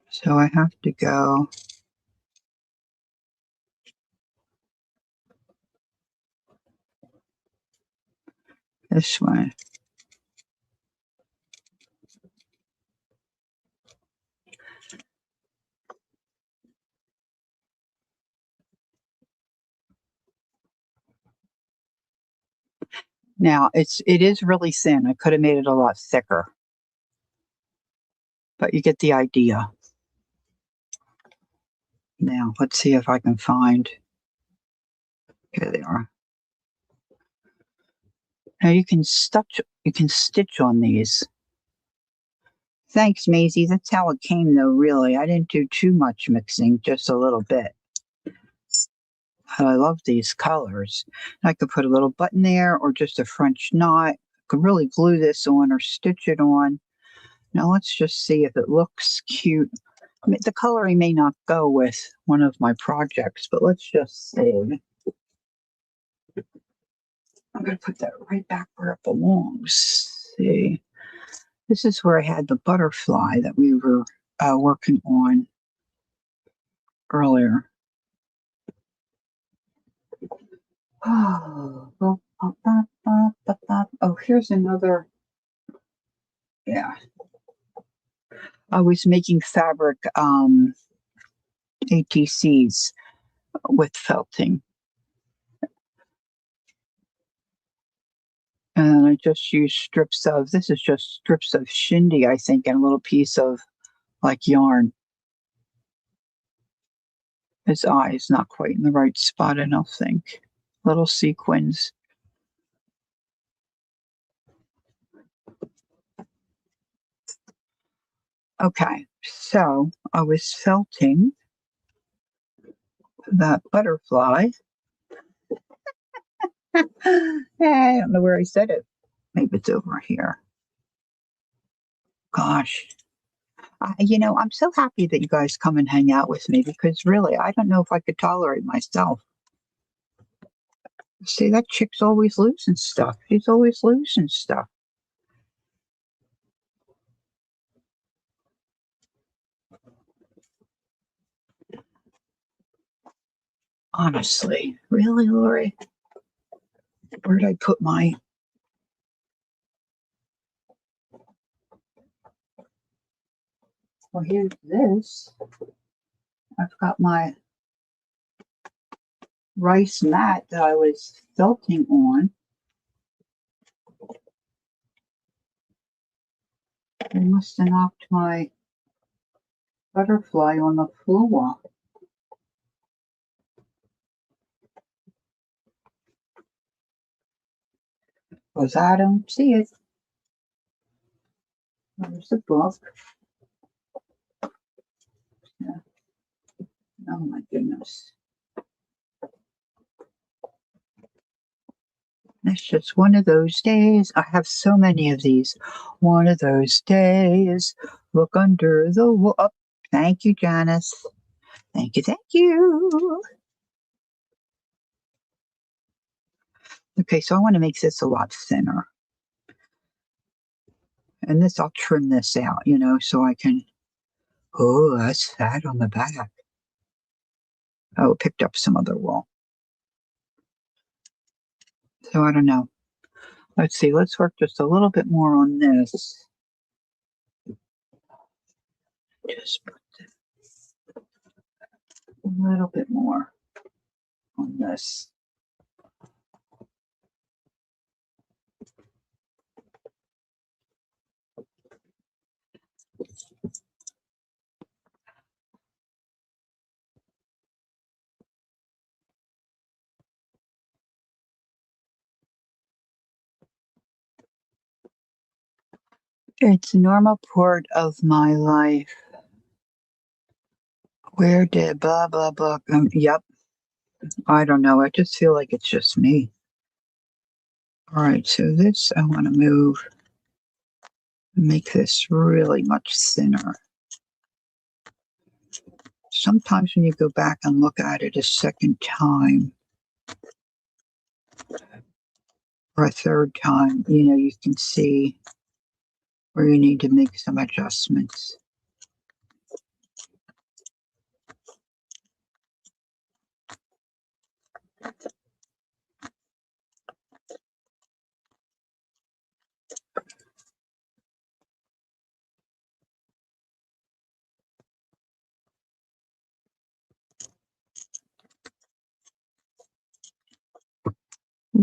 So I have to go this way. Now it is really thin. I could have made it a lot thicker, but you get the idea. Now let's see if I can find. Here they are. Now you can stitch on these. Thanks, Maisie. That's how it came, though. Really, I didn't do too much mixing, just a little bit. I love these colors. I could put a little button there or just a French knot. I could really glue this on or stitch it on. Now let's just see if it looks cute. I mean, the coloring may not go with one of my projects, but let's just see. I'm going to put that right back where it belongs. See, this is where I had the butterfly that we were working on earlier. Oh, here's another. Yeah. I was making fabric ATCs with felting. And I just used this is just strips of shindy, I think, and a little piece of like yarn. His eye is not quite in the right spot, I don't think. Little sequins. Okay, so I was felting that butterfly. I don't know where I said it. Maybe it's over here. Gosh. I'm so happy that you guys come and hang out with me because really, I don't know if I could tolerate myself. See, that chick's always losing stuff. She's always losing stuff. Honestly, really, Lori? Where'd I put my... Well, here's this. I've got my rice mat that I was felting on. I must have knocked my butterfly on the floor. Because I don't see it. There's the book. Yeah. Oh my goodness. It's just one of those days. I have so many of these. One of those days. Look under the wall. Oh, thank you, Janice. Thank you, thank you. Okay, so I want to make this a lot thinner. And this, I'll trim this out, so I can... Oh, that's fat on the back. Oh, it picked up some other wool. So I don't know. Let's see. Let's work just a little bit more on this. Just put a little bit more on this. It's a normal part of my life. Where did blah, blah, blah. Yep. I don't know. I just feel like it's just me. All right. So this, I want to make this really much thinner. Sometimes when you go back and look at it a second time or a third time, you can see where you need to make some adjustments.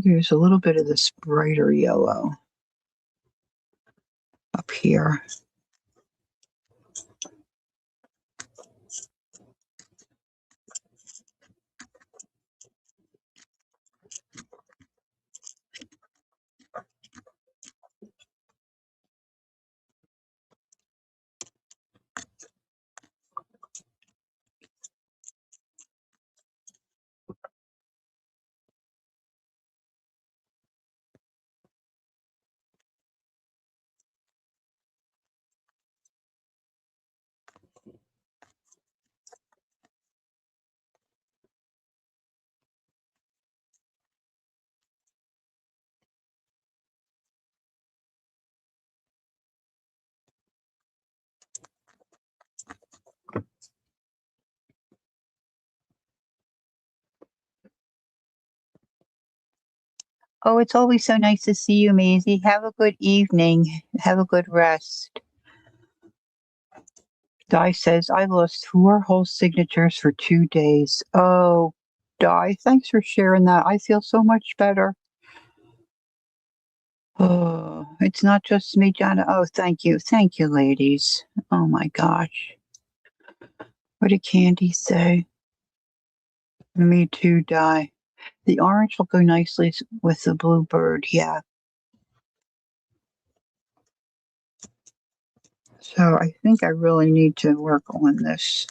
use a little bit of this brighter yellow up here. Oh, it's always so nice to see you, Maisie. Have a good evening. Have a good rest. Di says, I lost 4 whole signatures for 2 days. Oh, Di, thanks for sharing that. I feel so much better. Oh, it's not just me, Jana. Oh, thank you. Thank you, ladies. Oh my gosh. What did Candy say? Me too, Di. The orange will go nicely with the blue bird. Yeah. So I think I really need to work on this,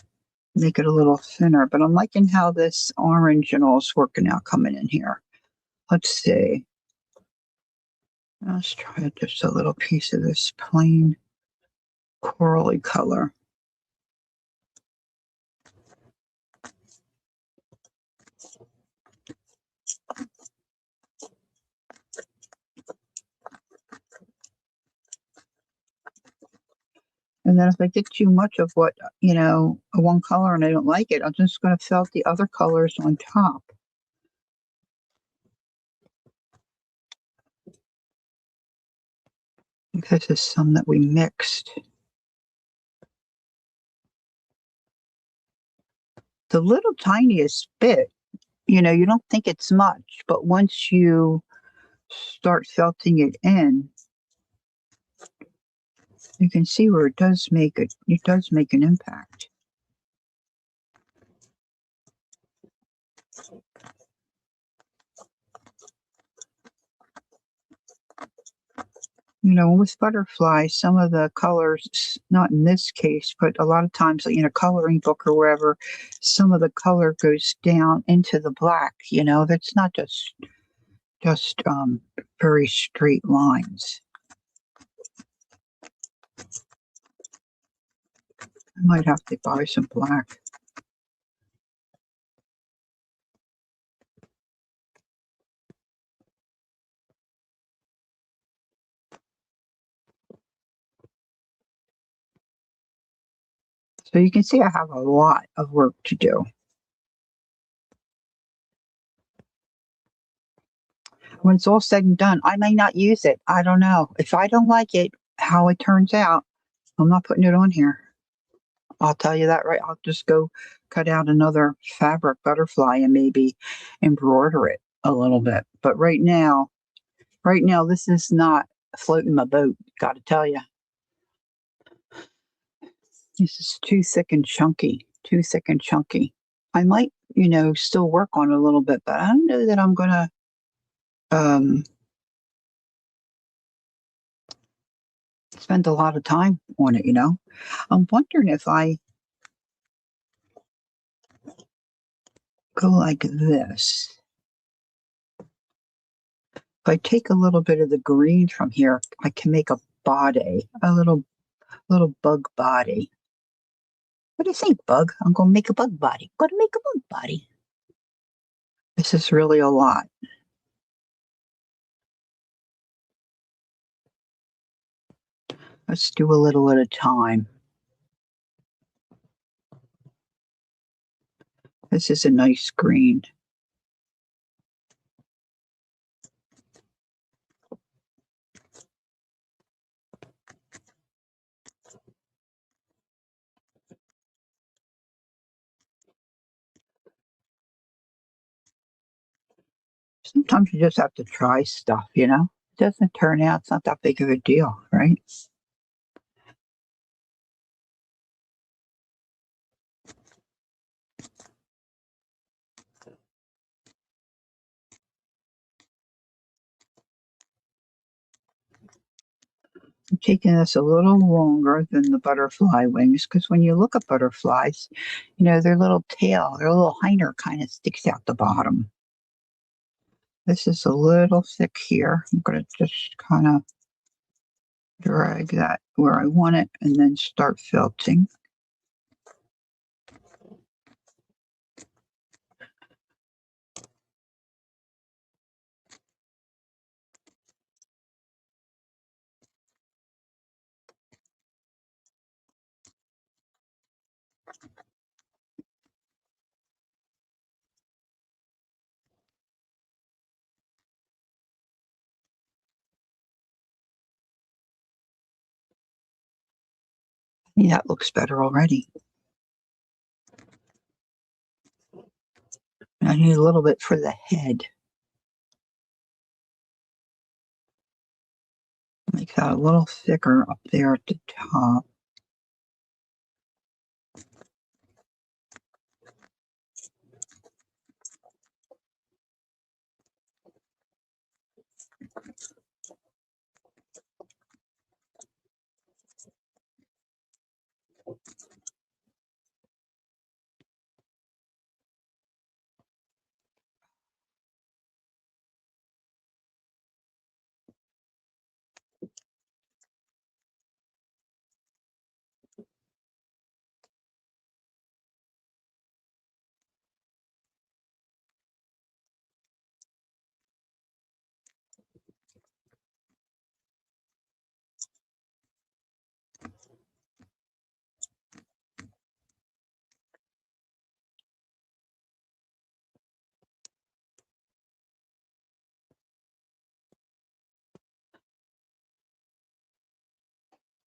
make it a little thinner, but I'm liking how this orange and all is working out coming in here. Let's see. Let's try just a little piece of this plain corally color. And then if I get too much of what, one color and I don't like it, I'm just going to fill out the other colors on top. This is some that we mixed. The little tiniest bit, you don't think it's much, but once you start felting it in, you can see where it does make an impact. With butterflies, some of the colors, not in this case, but a lot of times in a coloring book or wherever, some of the color goes down into the black, that's not just very straight lines. I might have to buy some black. So you can see I have a lot of work to do. When it's all said and done, I may not use it. I don't know. If I don't like it, how it turns out, I'm not putting it on here. I'll tell you that right. I'll just go cut out another fabric butterfly and maybe embroider it a little bit. But right now, this is not floating my boat. Got to tell you, this is too thick and chunky. Too thick and chunky. I might, still work on it a little bit, but I don't know that I'm gonna spend a lot of time on it. I'm wondering if I go like this. If I take a little bit of the green from here, I can make a body, a little bug body. What do you think, bug? I'm gonna make a bug body. Gonna make a bug body. This is really a lot. Let's do a little at a time. This is a nice green. Sometimes you just have to try stuff, you know? It doesn't turn out, it's not that big of a deal, right? I'm taking this a little longer than the butterfly wings because when you look at butterflies, you know, their little tail, their little hinder kind of sticks out the bottom. This is a little thick here. I'm going to just kind of drag that where I want it and then start felting. Yeah, that looks better already. I need a little bit for the head. Make that a little thicker up there at the top.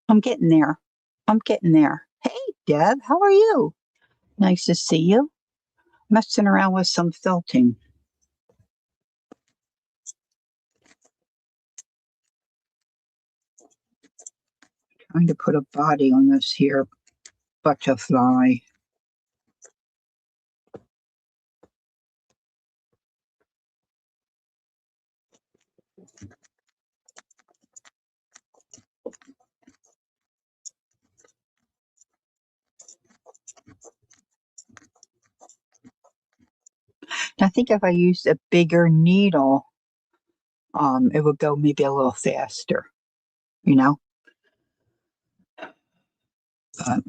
I'm getting there. I'm getting there. Hey, Deb, how are you? Nice to see you. Messing around with some felting. Trying to put a body on this here butterfly. I think if I used a bigger needle, it would go maybe a little faster, you know? But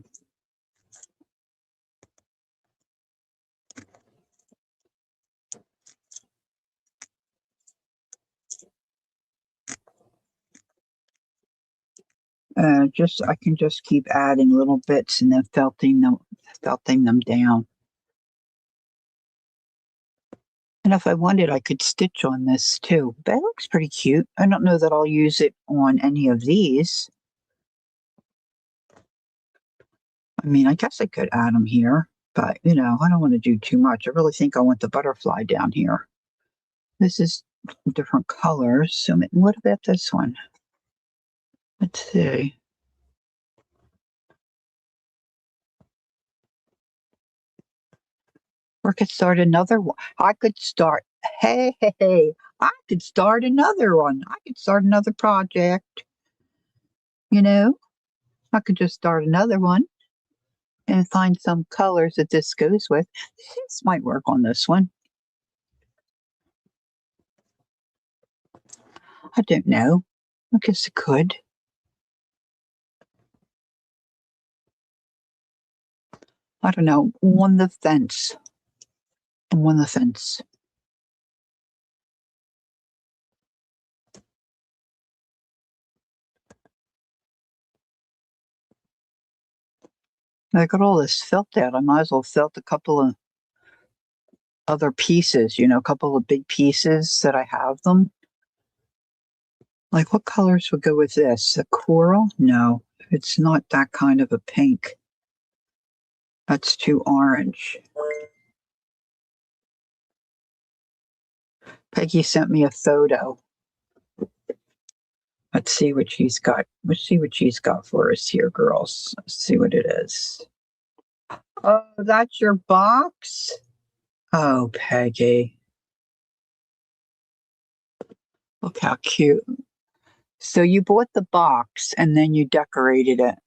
just I can just keep adding little bits and then felting them down. And if I wanted, I could stitch on this too. That looks pretty cute. I don't know that I'll use it on any of these. I mean, I guess I could add them here, but you know, I don't want to do too much. I really think I want the butterfly down here. This is different colors. So what about this one? Let's see. Or I could start another one. Hey, I could start another one. I could start another project. You know, I could just start another one and find some colors that this goes with. This might work on this one. I don't know. I guess it could. I don't know. On the fence. On the fence. I got all this felt out. I might as well felt a couple of other pieces, you know, a couple of big pieces that I have them. Like what colors would go with this? A coral? No, it's not that kind of a pink. That's too orange. Peggy sent me a photo. Let's see what she's got. Let's see what she's got for us here, girls. Let's see what it is. Oh, that's your box? Oh, Peggy. Look how cute. So you bought the box and then you decorated it.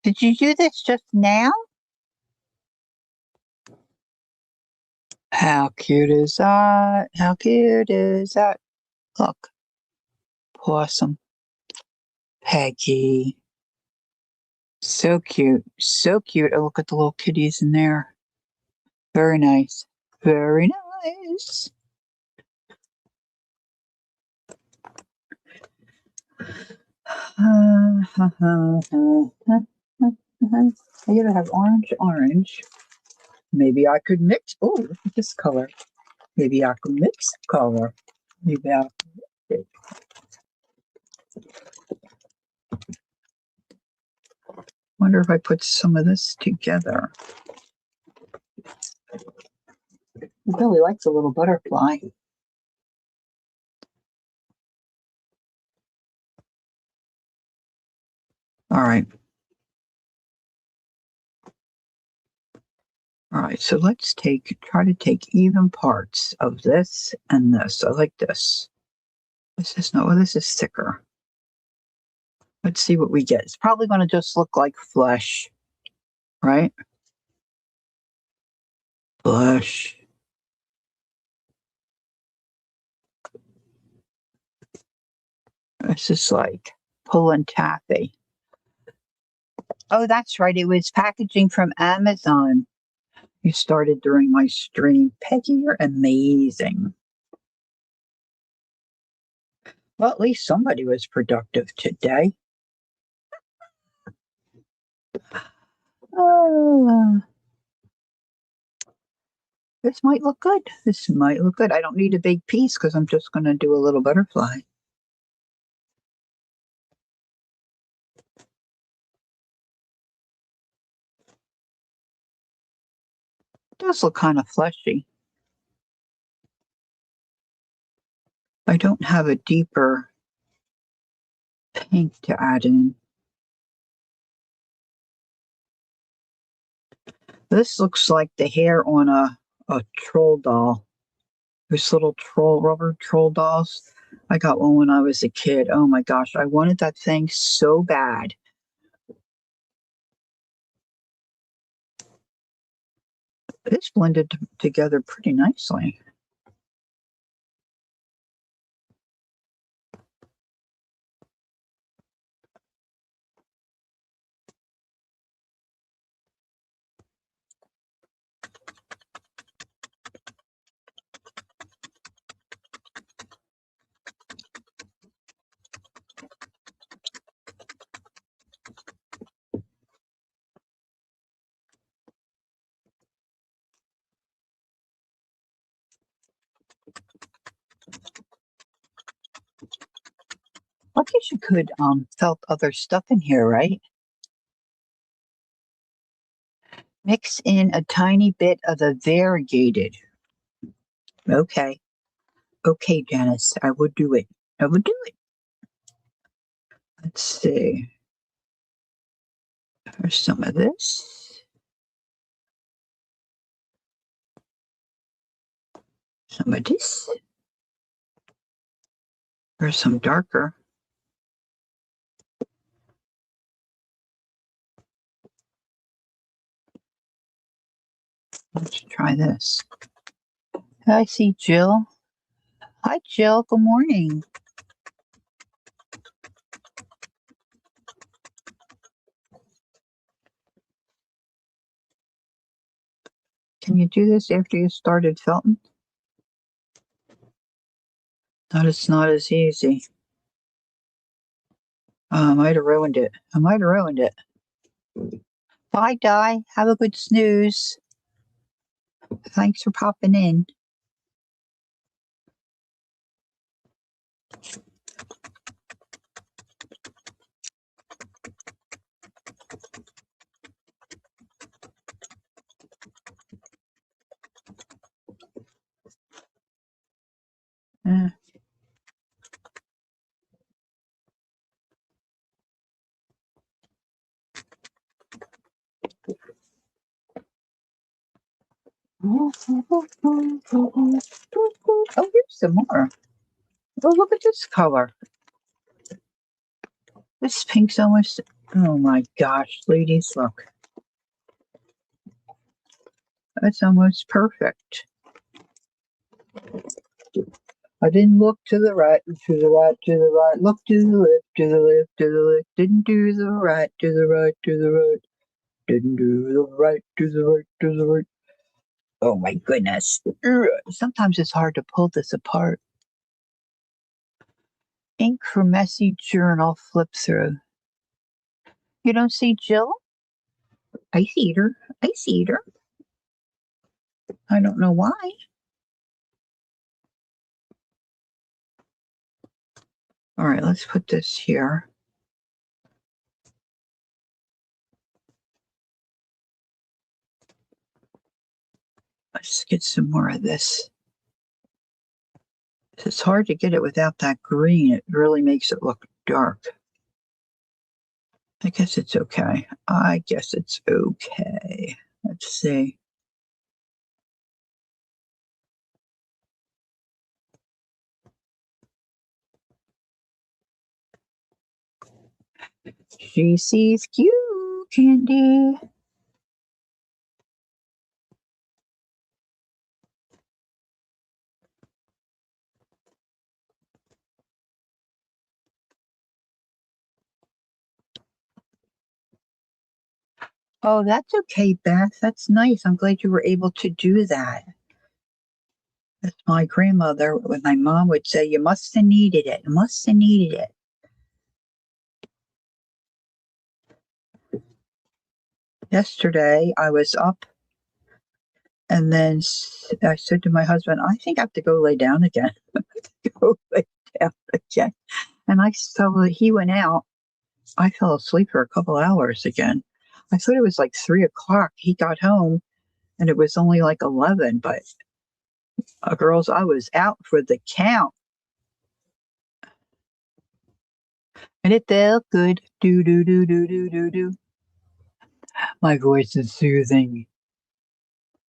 Did you do this just now? How cute is that? How cute is that? Look, possum. Peggy. So cute. So cute. Oh, look at the little kitties in there. Very nice. Very nice. I gotta have orange. Maybe I could mix. Oh, look at this color. Maybe I could mix color. Maybe I could. Wonder if I put some of this together. I really like the little butterfly. All right. All right, so let's try to take even parts of this and this. I like this. This is thicker. Let's see what we get. It's probably going to just look like flesh, right? Flesh. This is like pulling taffy. Oh, that's right. It was packaging from Amazon. You started during my stream. Peggy, you're amazing. Well, at least somebody was productive today. Oh, this might look good. This might look good. I don't need a big piece because I'm just going to do a little butterfly. It does look kind of fleshy. I don't have a deeper pink to add in. This looks like the hair on a troll doll. Those little rubber troll dolls. I got one when I was a kid. Oh my gosh, I wanted that thing so bad. It's blended together pretty nicely. I guess you could felt other stuff in here, right? Mix in a tiny bit of the variegated. Okay. Okay, Janice, I would do it. I would do it. Let's see. There's some of this. Some of this. There's some darker. Let's try this. I see Jill. Hi, Jill. Good morning. Can you do this after you started felting? That is not as easy. I might have ruined it. I might have ruined it. Bye, Di. Have a good snooze. Thanks for popping in. Oh, here's some more. Oh, look at this color. This pink's almost, oh my gosh, ladies, look. That's almost perfect. I didn't look to the right, to the right, to the right. Look to the left, to the left, to the left. Didn't do the right, to the right, to the right. Didn't do the right, to the right, to the right. Oh my goodness. Sometimes it's hard to pull this apart. Ink for messy journal flip through. You don't see Jill? I see her. I see her. I don't know why. All right, let's put this here. Let's get some more of this. It's hard to get it without that green. It really makes it look dark. I guess it's okay. I guess it's okay. Let's see. She sees you, Candy. Oh, that's okay, Beth. That's nice. I'm glad you were able to do that. That's my grandmother, when my mom would say, you must have needed it. You must have needed it. Yesterday, I was up and then I said to my husband, I think I have to go lay down again. Go lay down again. And I saw that he went out. I fell asleep for a couple hours again. I thought it was like 3 o'clock. He got home and it was only like 11, but girls, I was out for the count. And it felt good. Do, do, do, do, do, do, do. My voice is soothing.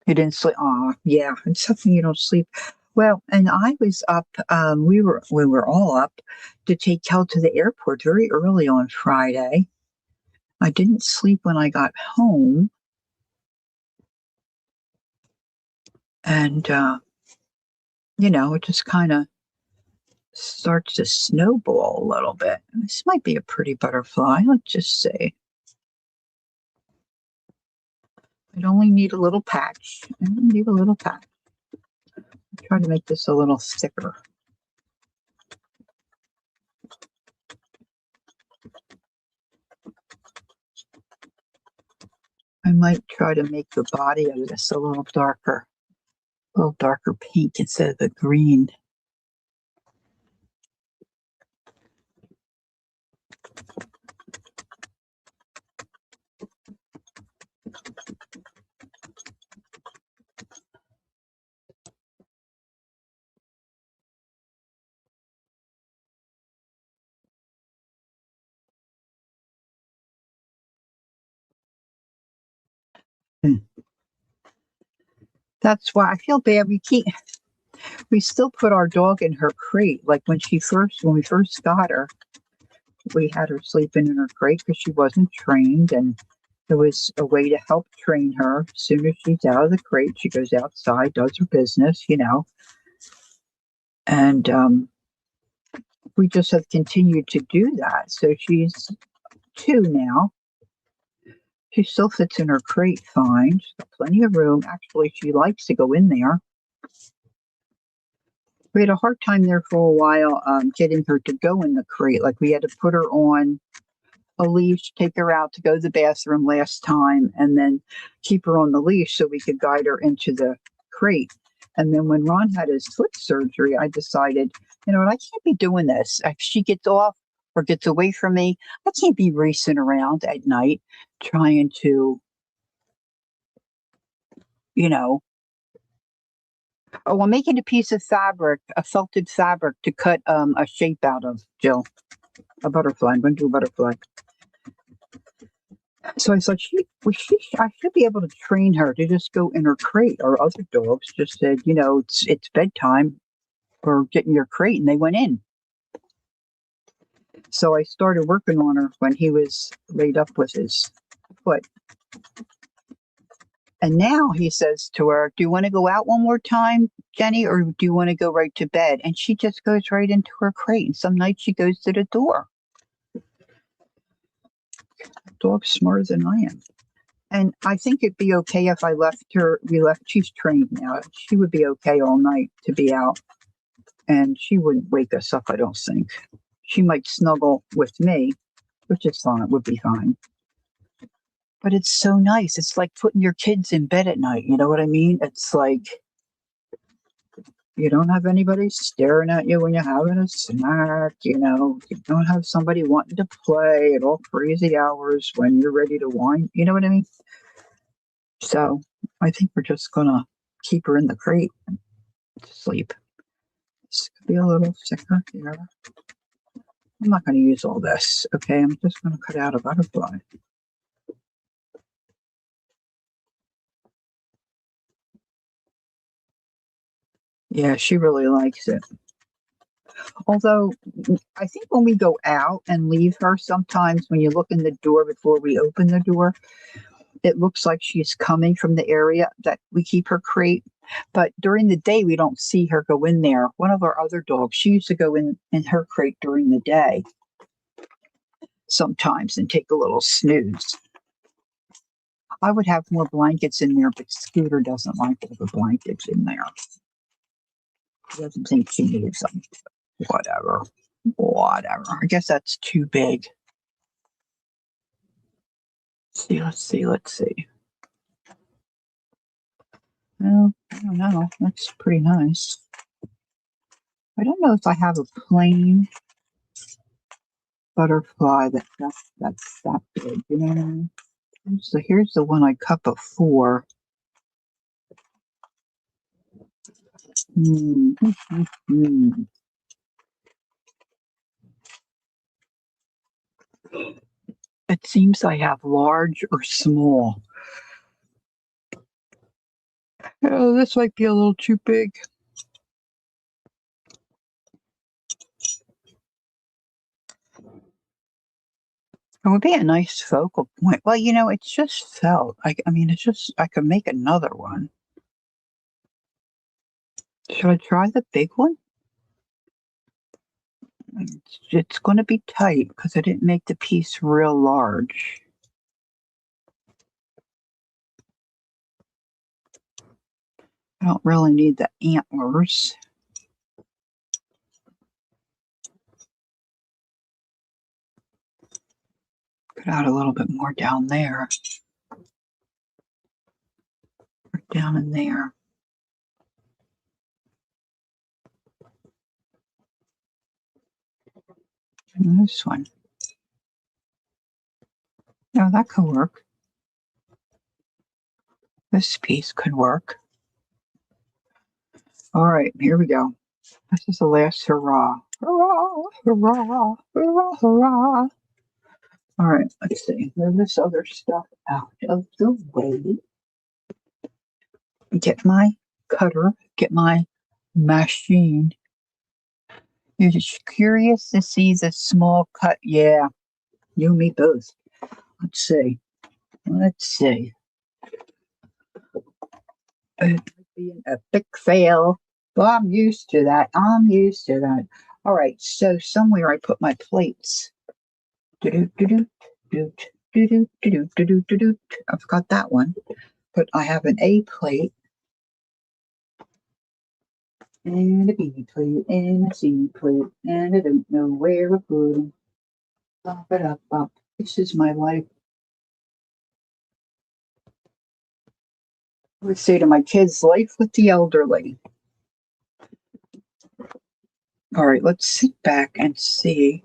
You didn't sleep. Oh, yeah. It's something you don't sleep. Well, and I was up. We were all up to take Kel to the airport very early on Friday. I didn't sleep when I got home, and it just kind of starts to snowball a little bit. This might be a pretty butterfly. Let's just say I'd only need a little patch. I only need a little patch. Try to make this a little thicker. I might try to make the body of this a little darker pink instead of the green. That's why I feel bad. We still put our dog in her crate. Like when we first got her, we had her sleeping in her crate because she wasn't trained, and there was a way to help train her. As soon as she's out of the crate, she goes outside, does her business, and we just have continued to do that. So she's 2 now. She still fits in her crate fine. She's got plenty of room. Actually, she likes to go in there. We had a hard time there for a while getting her to go in the crate. Like we had to put her on a leash, take her out to go to the bathroom last time, and then keep her on the leash so we could guide her into the crate. And then when Ron had his foot surgery, I decided, I can't be doing this. If she gets off or gets away from me, I can't be racing around at night trying to, Oh, I'm making a piece of fabric, a felted fabric to cut a shape out of, Jill. A butterfly. I'm going to do a butterfly. So I thought I should be able to train her to just go in her crate. Our other dogs just said, it's bedtime or get in your crate, and they went in. So I started working on her when he was laid up with his foot. And now he says to her, "Do you want to go out one more time, Jenny, or do you want to go right to bed?" And she just goes right into her crate. And some nights she goes to the door. Dog's smarter than I am. And I think it'd be okay if she's trained now. She would be okay all night to be out. And she wouldn't wake us up, I don't think. She might snuggle with me, which is fine, would be fine. But it's so nice. It's like putting your kids in bed at night. You know what I mean? It's like you don't have anybody staring at you when you're having a snack. You don't have somebody wanting to play at all crazy hours when you're ready to wind. You know what I mean? So I think we're just going to keep her in the crate and sleep. This could be a little thicker here. I'm not going to use all this. Okay, I'm just going to cut out a butterfly. Yeah, she really likes it. Although I think when we go out and leave her, sometimes when you look in the door before we open the door, it looks like she's coming from the area that we keep her crate. But during the day, we don't see her go in there. One of our other dogs, she used to go in her crate during the day sometimes and take a little snooze. I would have more blankets in there, but Scooter doesn't like all the blankets in there. He doesn't think she needs them. Whatever. I guess that's too big. Let's see. Well, I don't know. That's pretty nice. I don't know if I have a plain butterfly that's that big. You know what I mean? So here's the one I cut before. Mm-hmm. It seems I have large or small. Oh, this might be a little too big. It would be a nice focal point. Well, it's just felt. I mean, I could make another one. Should I try the big one? It's going to be tight because I didn't make the piece real large. I don't really need the antlers. Put out a little bit more down there. Or down in there. And this one. No, that could work. This piece could work. All right, here we go. This is the last hurrah. Hurrah, hurrah, hurrah, hurrah. All right, let's see. Move this other stuff out of the way. Get my cutter, get my machine. You're just curious to see the small cut. Yeah, you and me both. Let's see. It might be an epic fail. Well, I'm used to that. All right, so somewhere I put my plates. I've got that one, but I have an A plate and a B plate and a C plate, and I don't know where to put them. Bop it up, bop. This is my life. I would say to my kids, life with the elderly. All right, let's sit back and see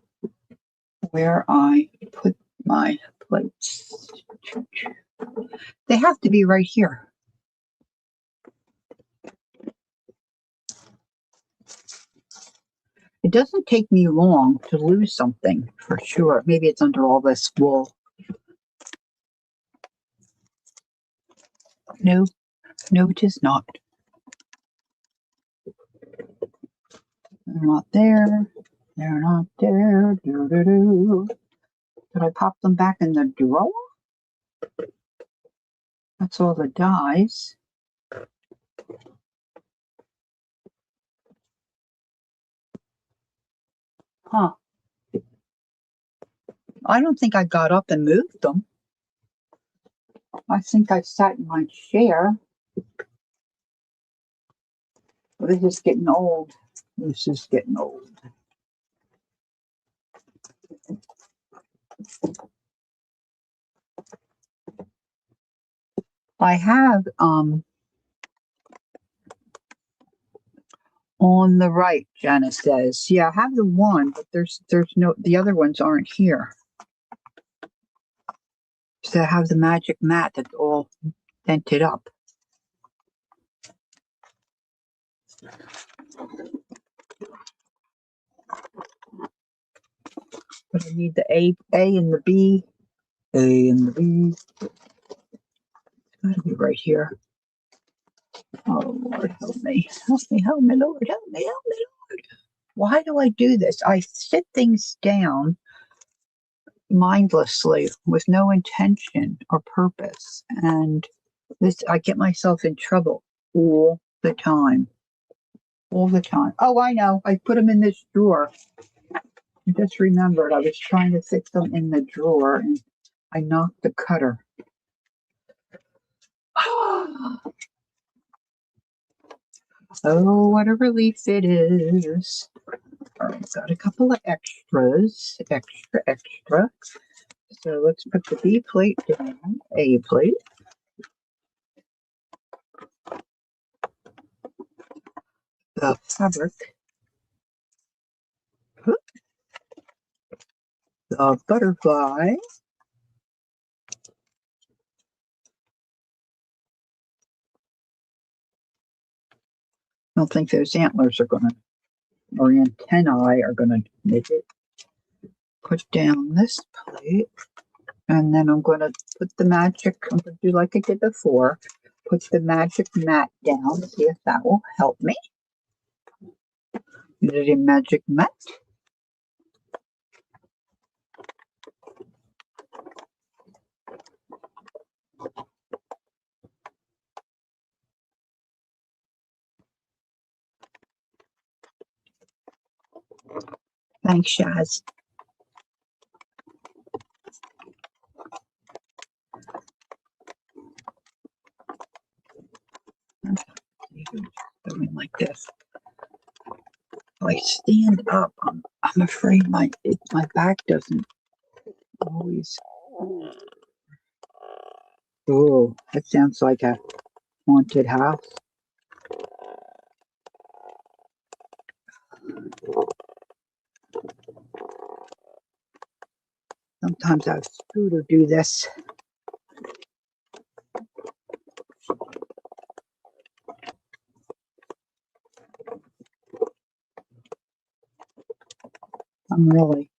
where I put my plates. They have to be right here. It doesn't take me long to lose something, for sure. Maybe it's under all this wool. No, no, it is not. They're not there. They're not there. Doo-doo-doo. Did I pop them back in the drawer? That's all the dies. Huh. I don't think I got up and moved them. I think I sat in my chair. This is getting old. This is getting old. I have on the right, Janice says. Yeah, I have the one, but there's no, the other ones aren't here. So I have the magic mat that's all dented up. But I need the A and the B. A and the B. It's gotta be right here. Oh Lord, help me. Help me, help me, Lord, help me, Lord. Why do I do this? I sit things down mindlessly with no intention or purpose. And this, I get myself in trouble all the time. All the time. Oh, I know. I put them in this drawer. I just remembered I was trying to fix them in the drawer and I knocked the cutter. Oh, what a relief it is. All right, got a couple of extras. Extra. So let's put the B plate down. A plate. The fabric. The butterfly. I don't think those antlers are going to, or antennae are going to make it. Put down this plate. And then I'm going to put the magic, I'm going to do like I did before. Put the magic mat down, see if that will help me. Is it a magic mat? Thanks, Shaz. Going like this. If I stand up, I'm afraid my back doesn't always. Oh, that sounds like a haunted house. Sometimes I have Scooter do this. I'm really.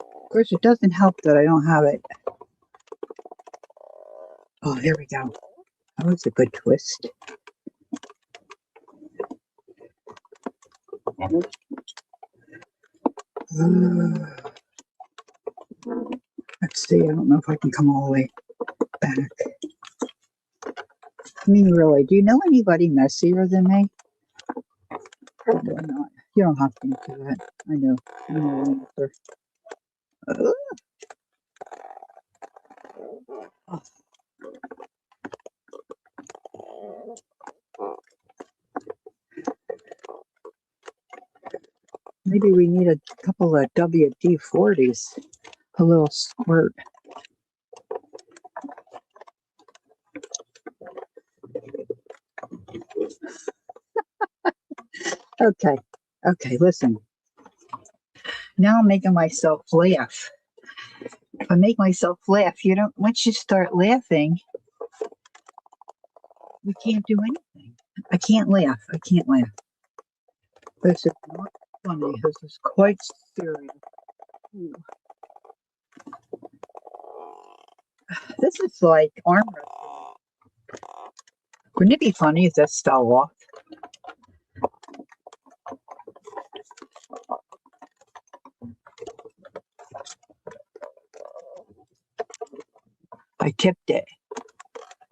Of course, it doesn't help that I don't have it. Oh, there we go. That was a good twist. Let's see. I don't know if I can come all the way back. I mean, really, do you know anybody messier than me? Probably not. You don't have to answer that. I know. I know the answer. Oh. Maybe we need a couple of WD-40s. A little squirt. Okay. Okay, listen. Now I'm making myself laugh. If I make myself laugh, you don't, once you start laughing, you can't do anything. I can't laugh. I can't laugh. This is not funny. This is quite serious. Ooh. This is like arm wrestling. Wouldn't it be funny if this fell off? I tipped it.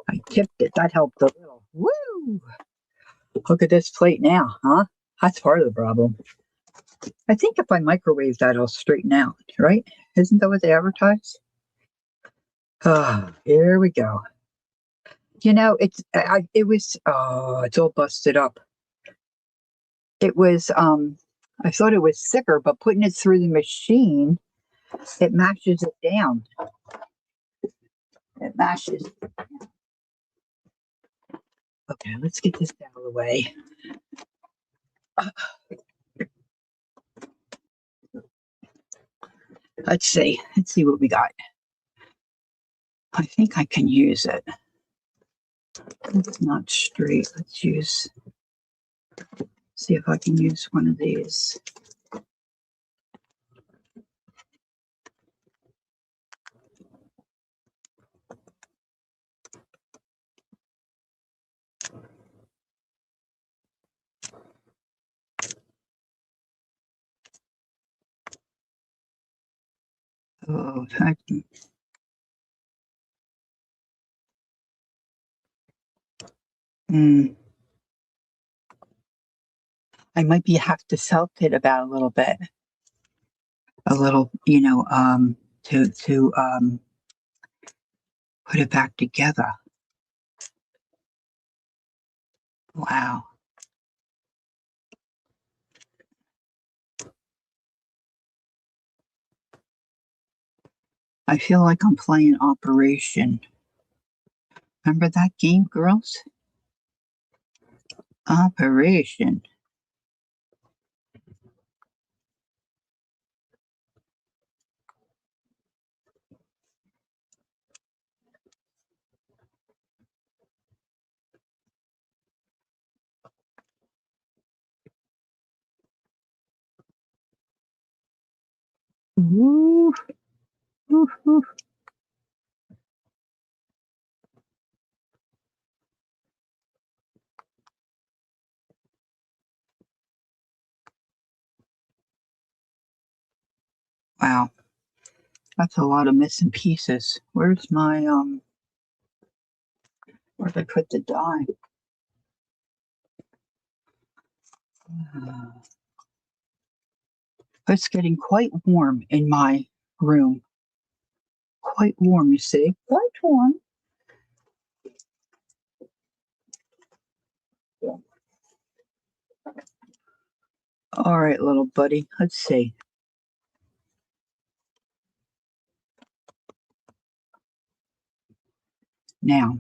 I tipped it. That helped a little. Woo! Look at this plate now, huh? That's part of the problem. I think if I microwave that, it'll straighten out, right? Isn't that what they advertise? Ah, here we go. You know, it was, oh, it's all busted up. It was, I thought it was thicker, but putting it through the machine, it mashes it down. It mashes. Okay, let's get this out of the way. Let's see. Let's see what we got. I think I can use it. It's not straight. Let's use, see if I can use one of these. Oh, heck. I might be have to felt it about a little bit, a little, to put it back together. Wow. I feel like I'm playing Operation. Remember that game, girls? Operation. Woo, woo, woo. Wow, that's a lot of missing pieces. Where's my where'd I put the die? It's getting quite warm in my room. Quite warm, you see? Quite warm. Yeah. All right, little buddy. Let's see. Now,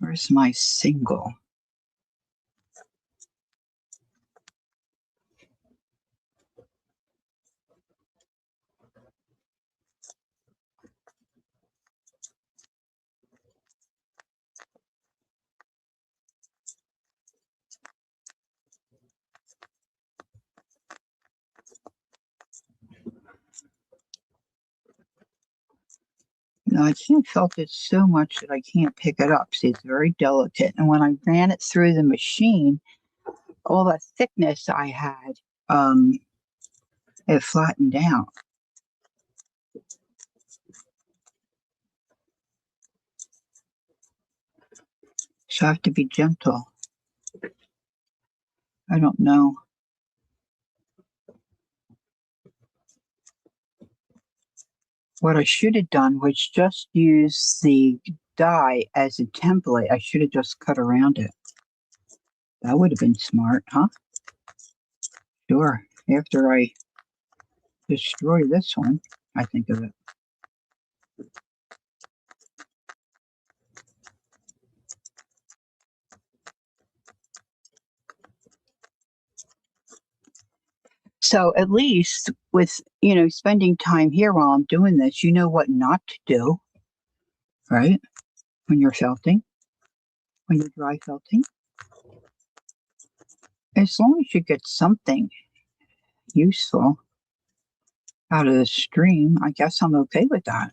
where's my single? No, I can't felt it so much that I can't pick it up. See, it's very delicate. And when I ran it through the machine, all the thickness I had, um, it flattened out. So I have to be gentle. I don't know. What I should have done was just use the die as a template. I should have just cut around it. That would have been smart, huh? Sure. After I destroy this one, I think of it. So at least with, spending time here while I'm doing this, you know what not to do, right? When you're felting, when you're dry felting. As long as you get something useful out of the stream, I guess I'm okay with that.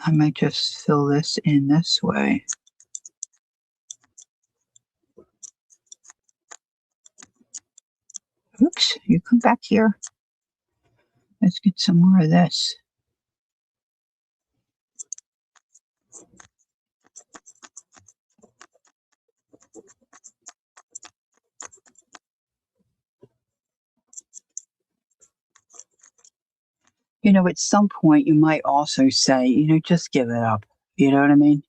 I might just fill this in this way. Oops, you come back here. Let's get some more of this. You know, at some point you might also say, you know, just give it up. You know what I mean?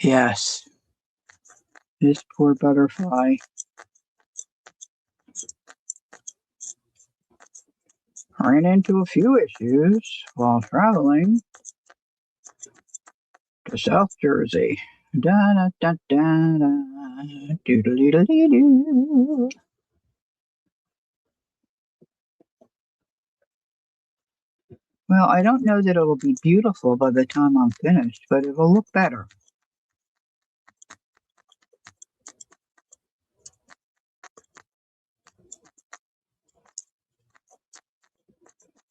Yes. This poor butterfly ran into a few issues while traveling to South Jersey. Da da da da da. Doodly doodly doo. Well, I don't know that it'll be beautiful by the time I'm finished, but it'll look better.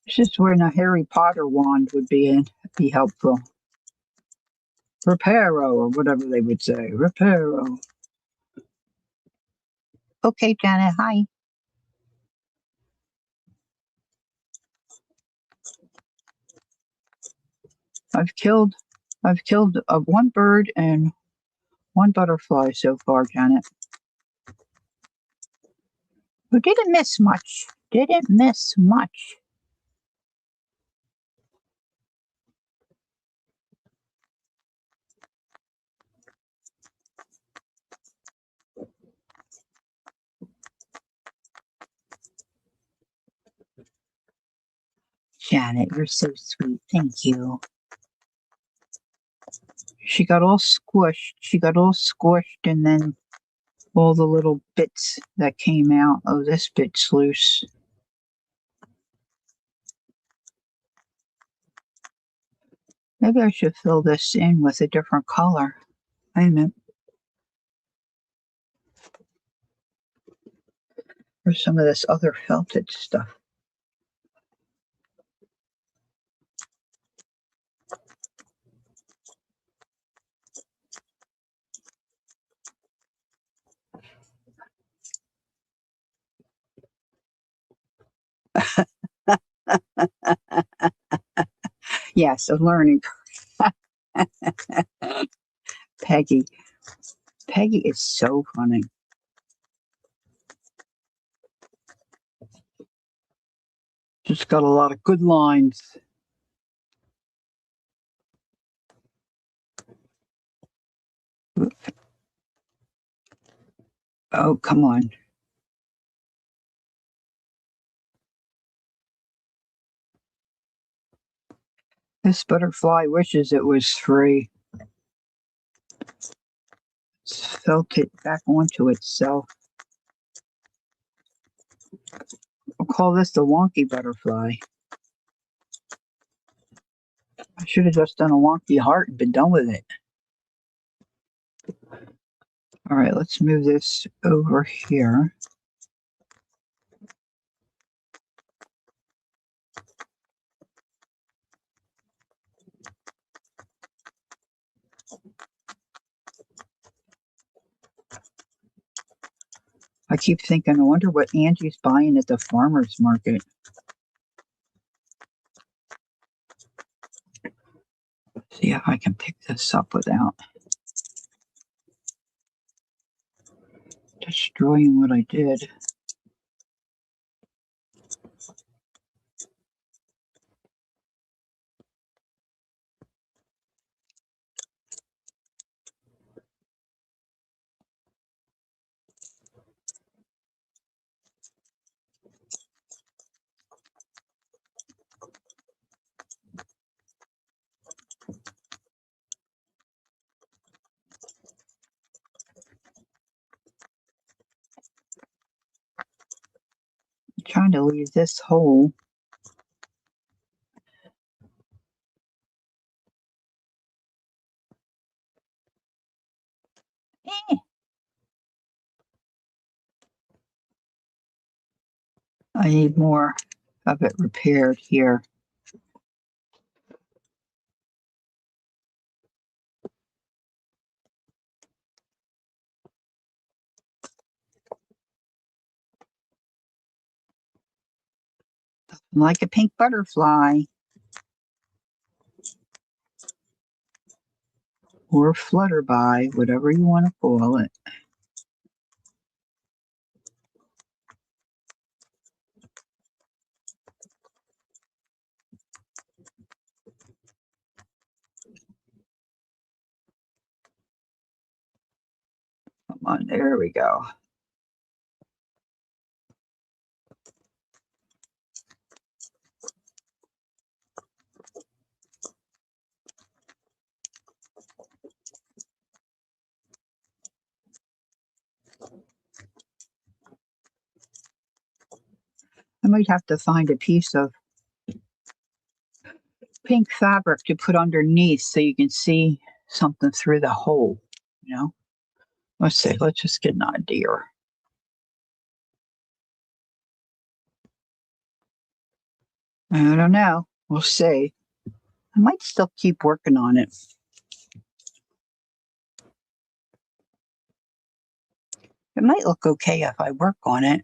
It's just where the Harry Potter wand would be helpful. Reparo, or whatever they would say. Reparo. Okay, Janet, hi. I've killed one bird and one butterfly so far, Janet. We didn't miss much. Didn't miss much. Janet, you're so sweet. Thank you. She got all squished. She got all squished, and then all the little bits that came out. Oh, this bit's loose. Maybe I should fill this in with a different color. Wait a minute. Or some of this other felted stuff. Yes, a learning. Peggy. Peggy is so funny. Just got a lot of good lines. Oh, come on. This butterfly wishes it was free. It's felt it back onto itself. We'll call this the wonky butterfly. I should have just done a wonky heart and been done with it. All right, let's move this over here. I keep thinking, I wonder what Angie's buying at the farmer's market. See if I can pick this up without destroying what I did. I'm trying to leave this hole. I need more have it repaired here. Like a pink butterfly. Or flutterby, whatever you want to call it. Come on, there we go. I might have to find a piece of pink fabric to put underneath so you can see something through the hole, you know? Let's see, let's just get an idea. I don't know. We'll see. I might still keep working on it. It might look okay if I work on it.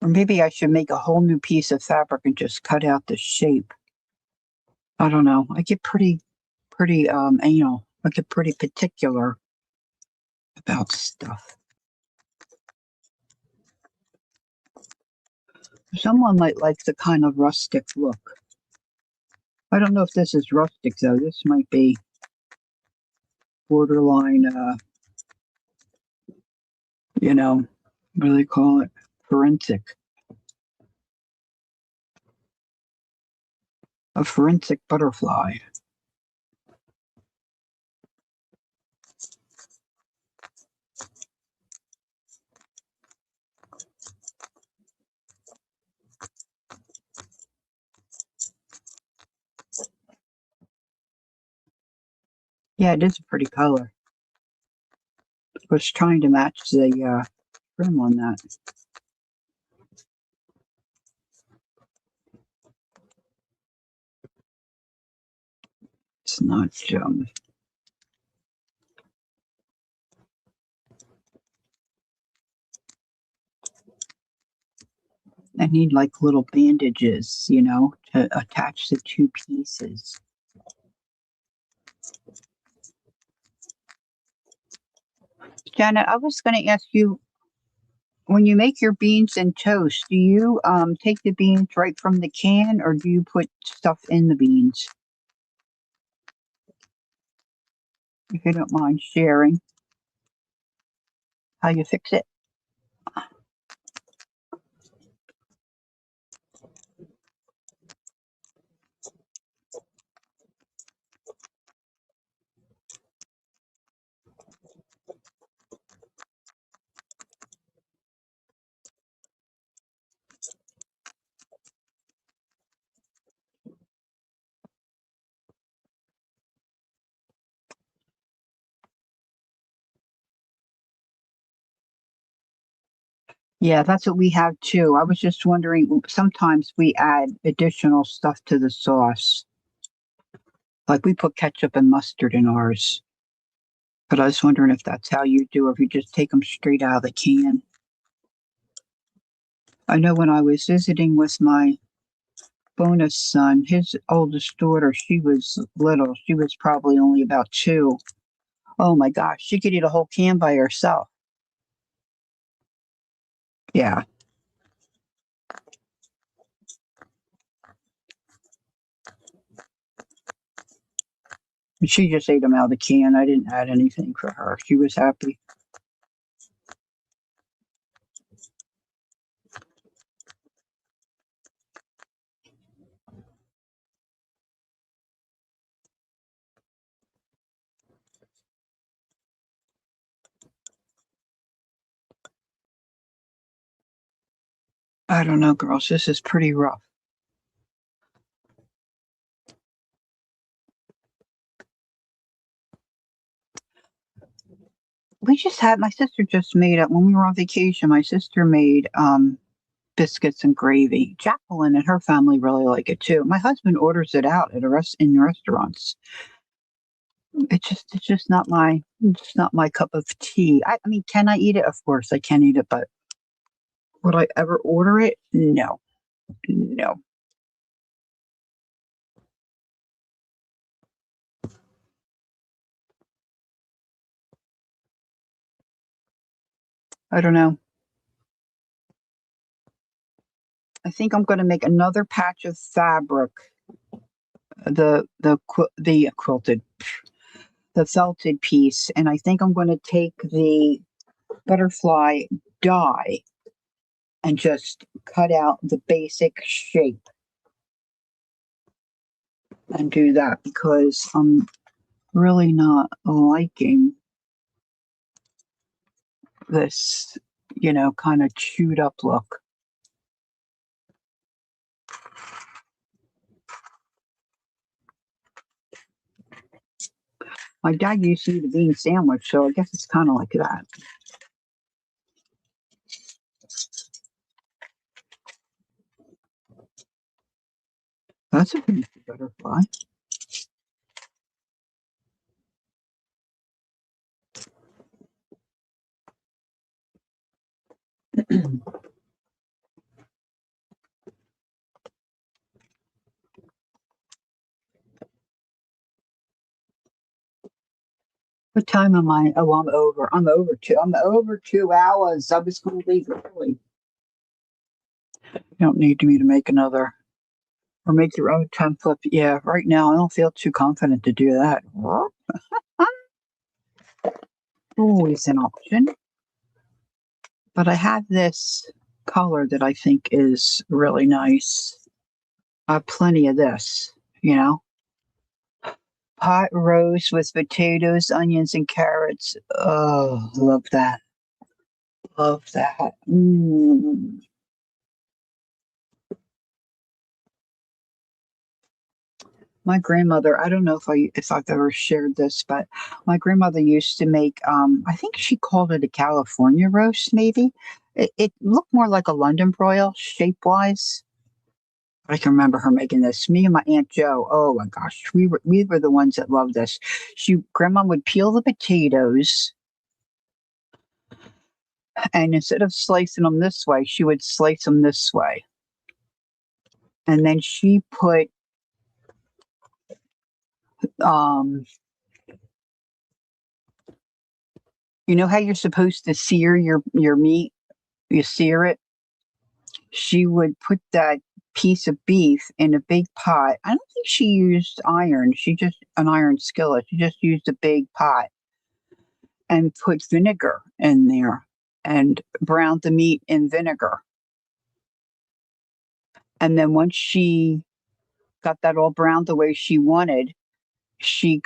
Or maybe I should make a whole new piece of fabric and just cut out the shape. I don't know. I get pretty anal. I get pretty particular about stuff. Someone might like the kind of rustic look. I don't know if this is rustic though. This might be borderline, what do they call it? Forensic. A forensic butterfly. Yeah, it is a pretty color. I was trying to match the trim on that. It's not I need like little bandages, to attach the two pieces. Janet, I was going to ask you, when you make your beans and toast, do you take the beans right from the can or do you put stuff in the beans? If you don't mind sharing how you fix it. Yeah, that's what we have too. I was just wondering, sometimes we add additional stuff to the sauce. Like we put ketchup and mustard in ours. But I was wondering if that's how you do, or if you just take them straight out of the can. I know when I was visiting with my bonus son, his oldest daughter, she was little. She was probably only about 2. Oh my gosh, she could eat a whole can by herself. Yeah. And she just ate them out of the can. I didn't add anything for her. She was happy. I don't know, girls. This is pretty rough. My sister just made it when we were on vacation. My sister made biscuits and gravy. Jacqueline and her family really like it too. My husband orders it out at in restaurants. It's just not my cup of tea. I mean, can I eat it? Of course I can eat it, but would I ever order it? No. No. I don't know. I think I'm going to make another patch of fabric, the quilted, the felted piece, and I think I'm going to take the butterfly die and just cut out the basic shape and do that because I'm really not liking this, kind of chewed up look. My dad used to eat a bean sandwich, so I guess it's kind of like that. That's a pretty butterfly. What time am I? Oh, I'm over. I'm over 2 hours. I was going to leave early. You don't need me to make another or make your own template. Yeah, right now I don't feel too confident to do that. Always an option. But I have this color that I think is really nice. I have plenty of this, you know. Pot roast with potatoes, onions, and carrots. Oh, love that. Love that. My grandmother, I don't know if I've ever shared this, but my grandmother used to make I think she called it a California roast, maybe. It looked more like a London broil shape wise. I can remember her making this. Me and my Aunt Joe, oh my gosh, we were the ones that loved this. Grandma would peel the potatoes, and instead of slicing them this way, she would slice them this way. And then she put um you know how you're supposed to sear your meat? You sear it. She would put that piece of beef in a big pot. I don't think she used iron. She just an iron skillet. She just used a big pot and put vinegar in there and browned the meat in vinegar. And then once she got that all browned the way she wanted, she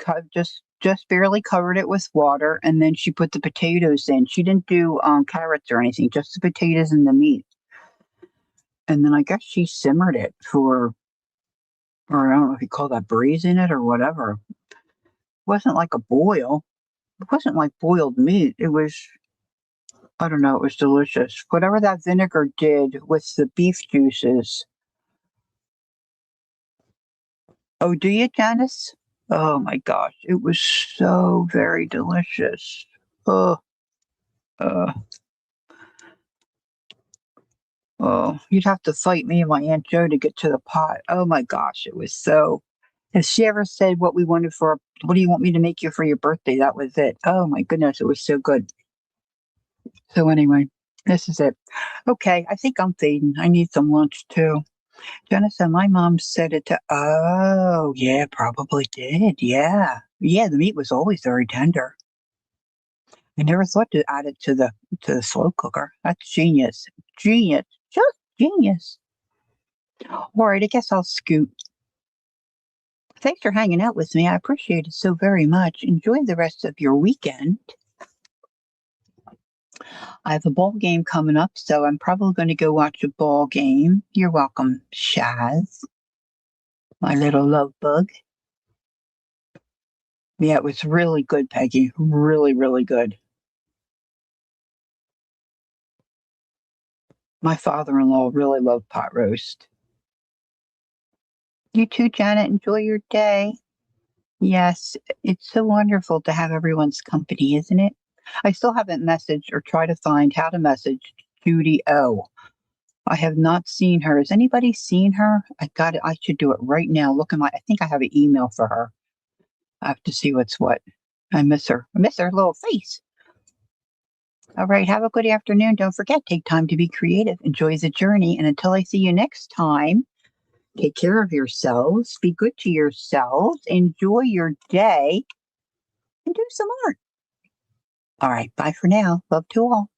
just barely covered it with water, and then she put the potatoes in. She didn't do carrots or anything, just the potatoes and the meat. And then I guess she simmered it or I don't know if you call that braising it or whatever. It wasn't like a boil. It wasn't like boiled meat. It was, I don't know, it was delicious. Whatever that vinegar did with the beef juices. Oh, do you, Janice? Oh my gosh, it was so very delicious. Oh, uh, oh, you'd have to fight me and my Aunt Joe to get to the pot. Oh my gosh, it was so. If she ever said what we wanted for, what do you want me to make you for your birthday? That was it. Oh my goodness, it was so good. So anyway, this is it. Okay, I think I'm fading. I need some lunch too. Jenna, my mom said it to, oh, yeah, probably did. Yeah. Yeah, the meat was always very tender. I never thought to add it to the slow cooker. That's genius. Genius. Just genius. All right, I guess I'll scoot. Thanks for hanging out with me. I appreciate it so very much. Enjoy the rest of your weekend. I have a ball game coming up, so I'm probably going to go watch a ball game. You're welcome, Shaz, my little love bug. Yeah, it was really good, Peggy. Really, really good. My father-in-law really loved pot roast. You too, Janet. Enjoy your day. Yes, it's so wonderful to have everyone's company, isn't it? I still haven't messaged or try to find how to message Judy O. I have not seen her. Has anybody seen her? I got it. I should do it right now. Look at I think I have an email for her. I have to see what's what. I miss her. I miss her little face. All right. Have a good afternoon. Don't forget, take time to be creative. Enjoy the journey. And until I see you next time, take care of yourselves. Be good to yourselves. Enjoy your day and do some art. All right. Bye for now. Love to all.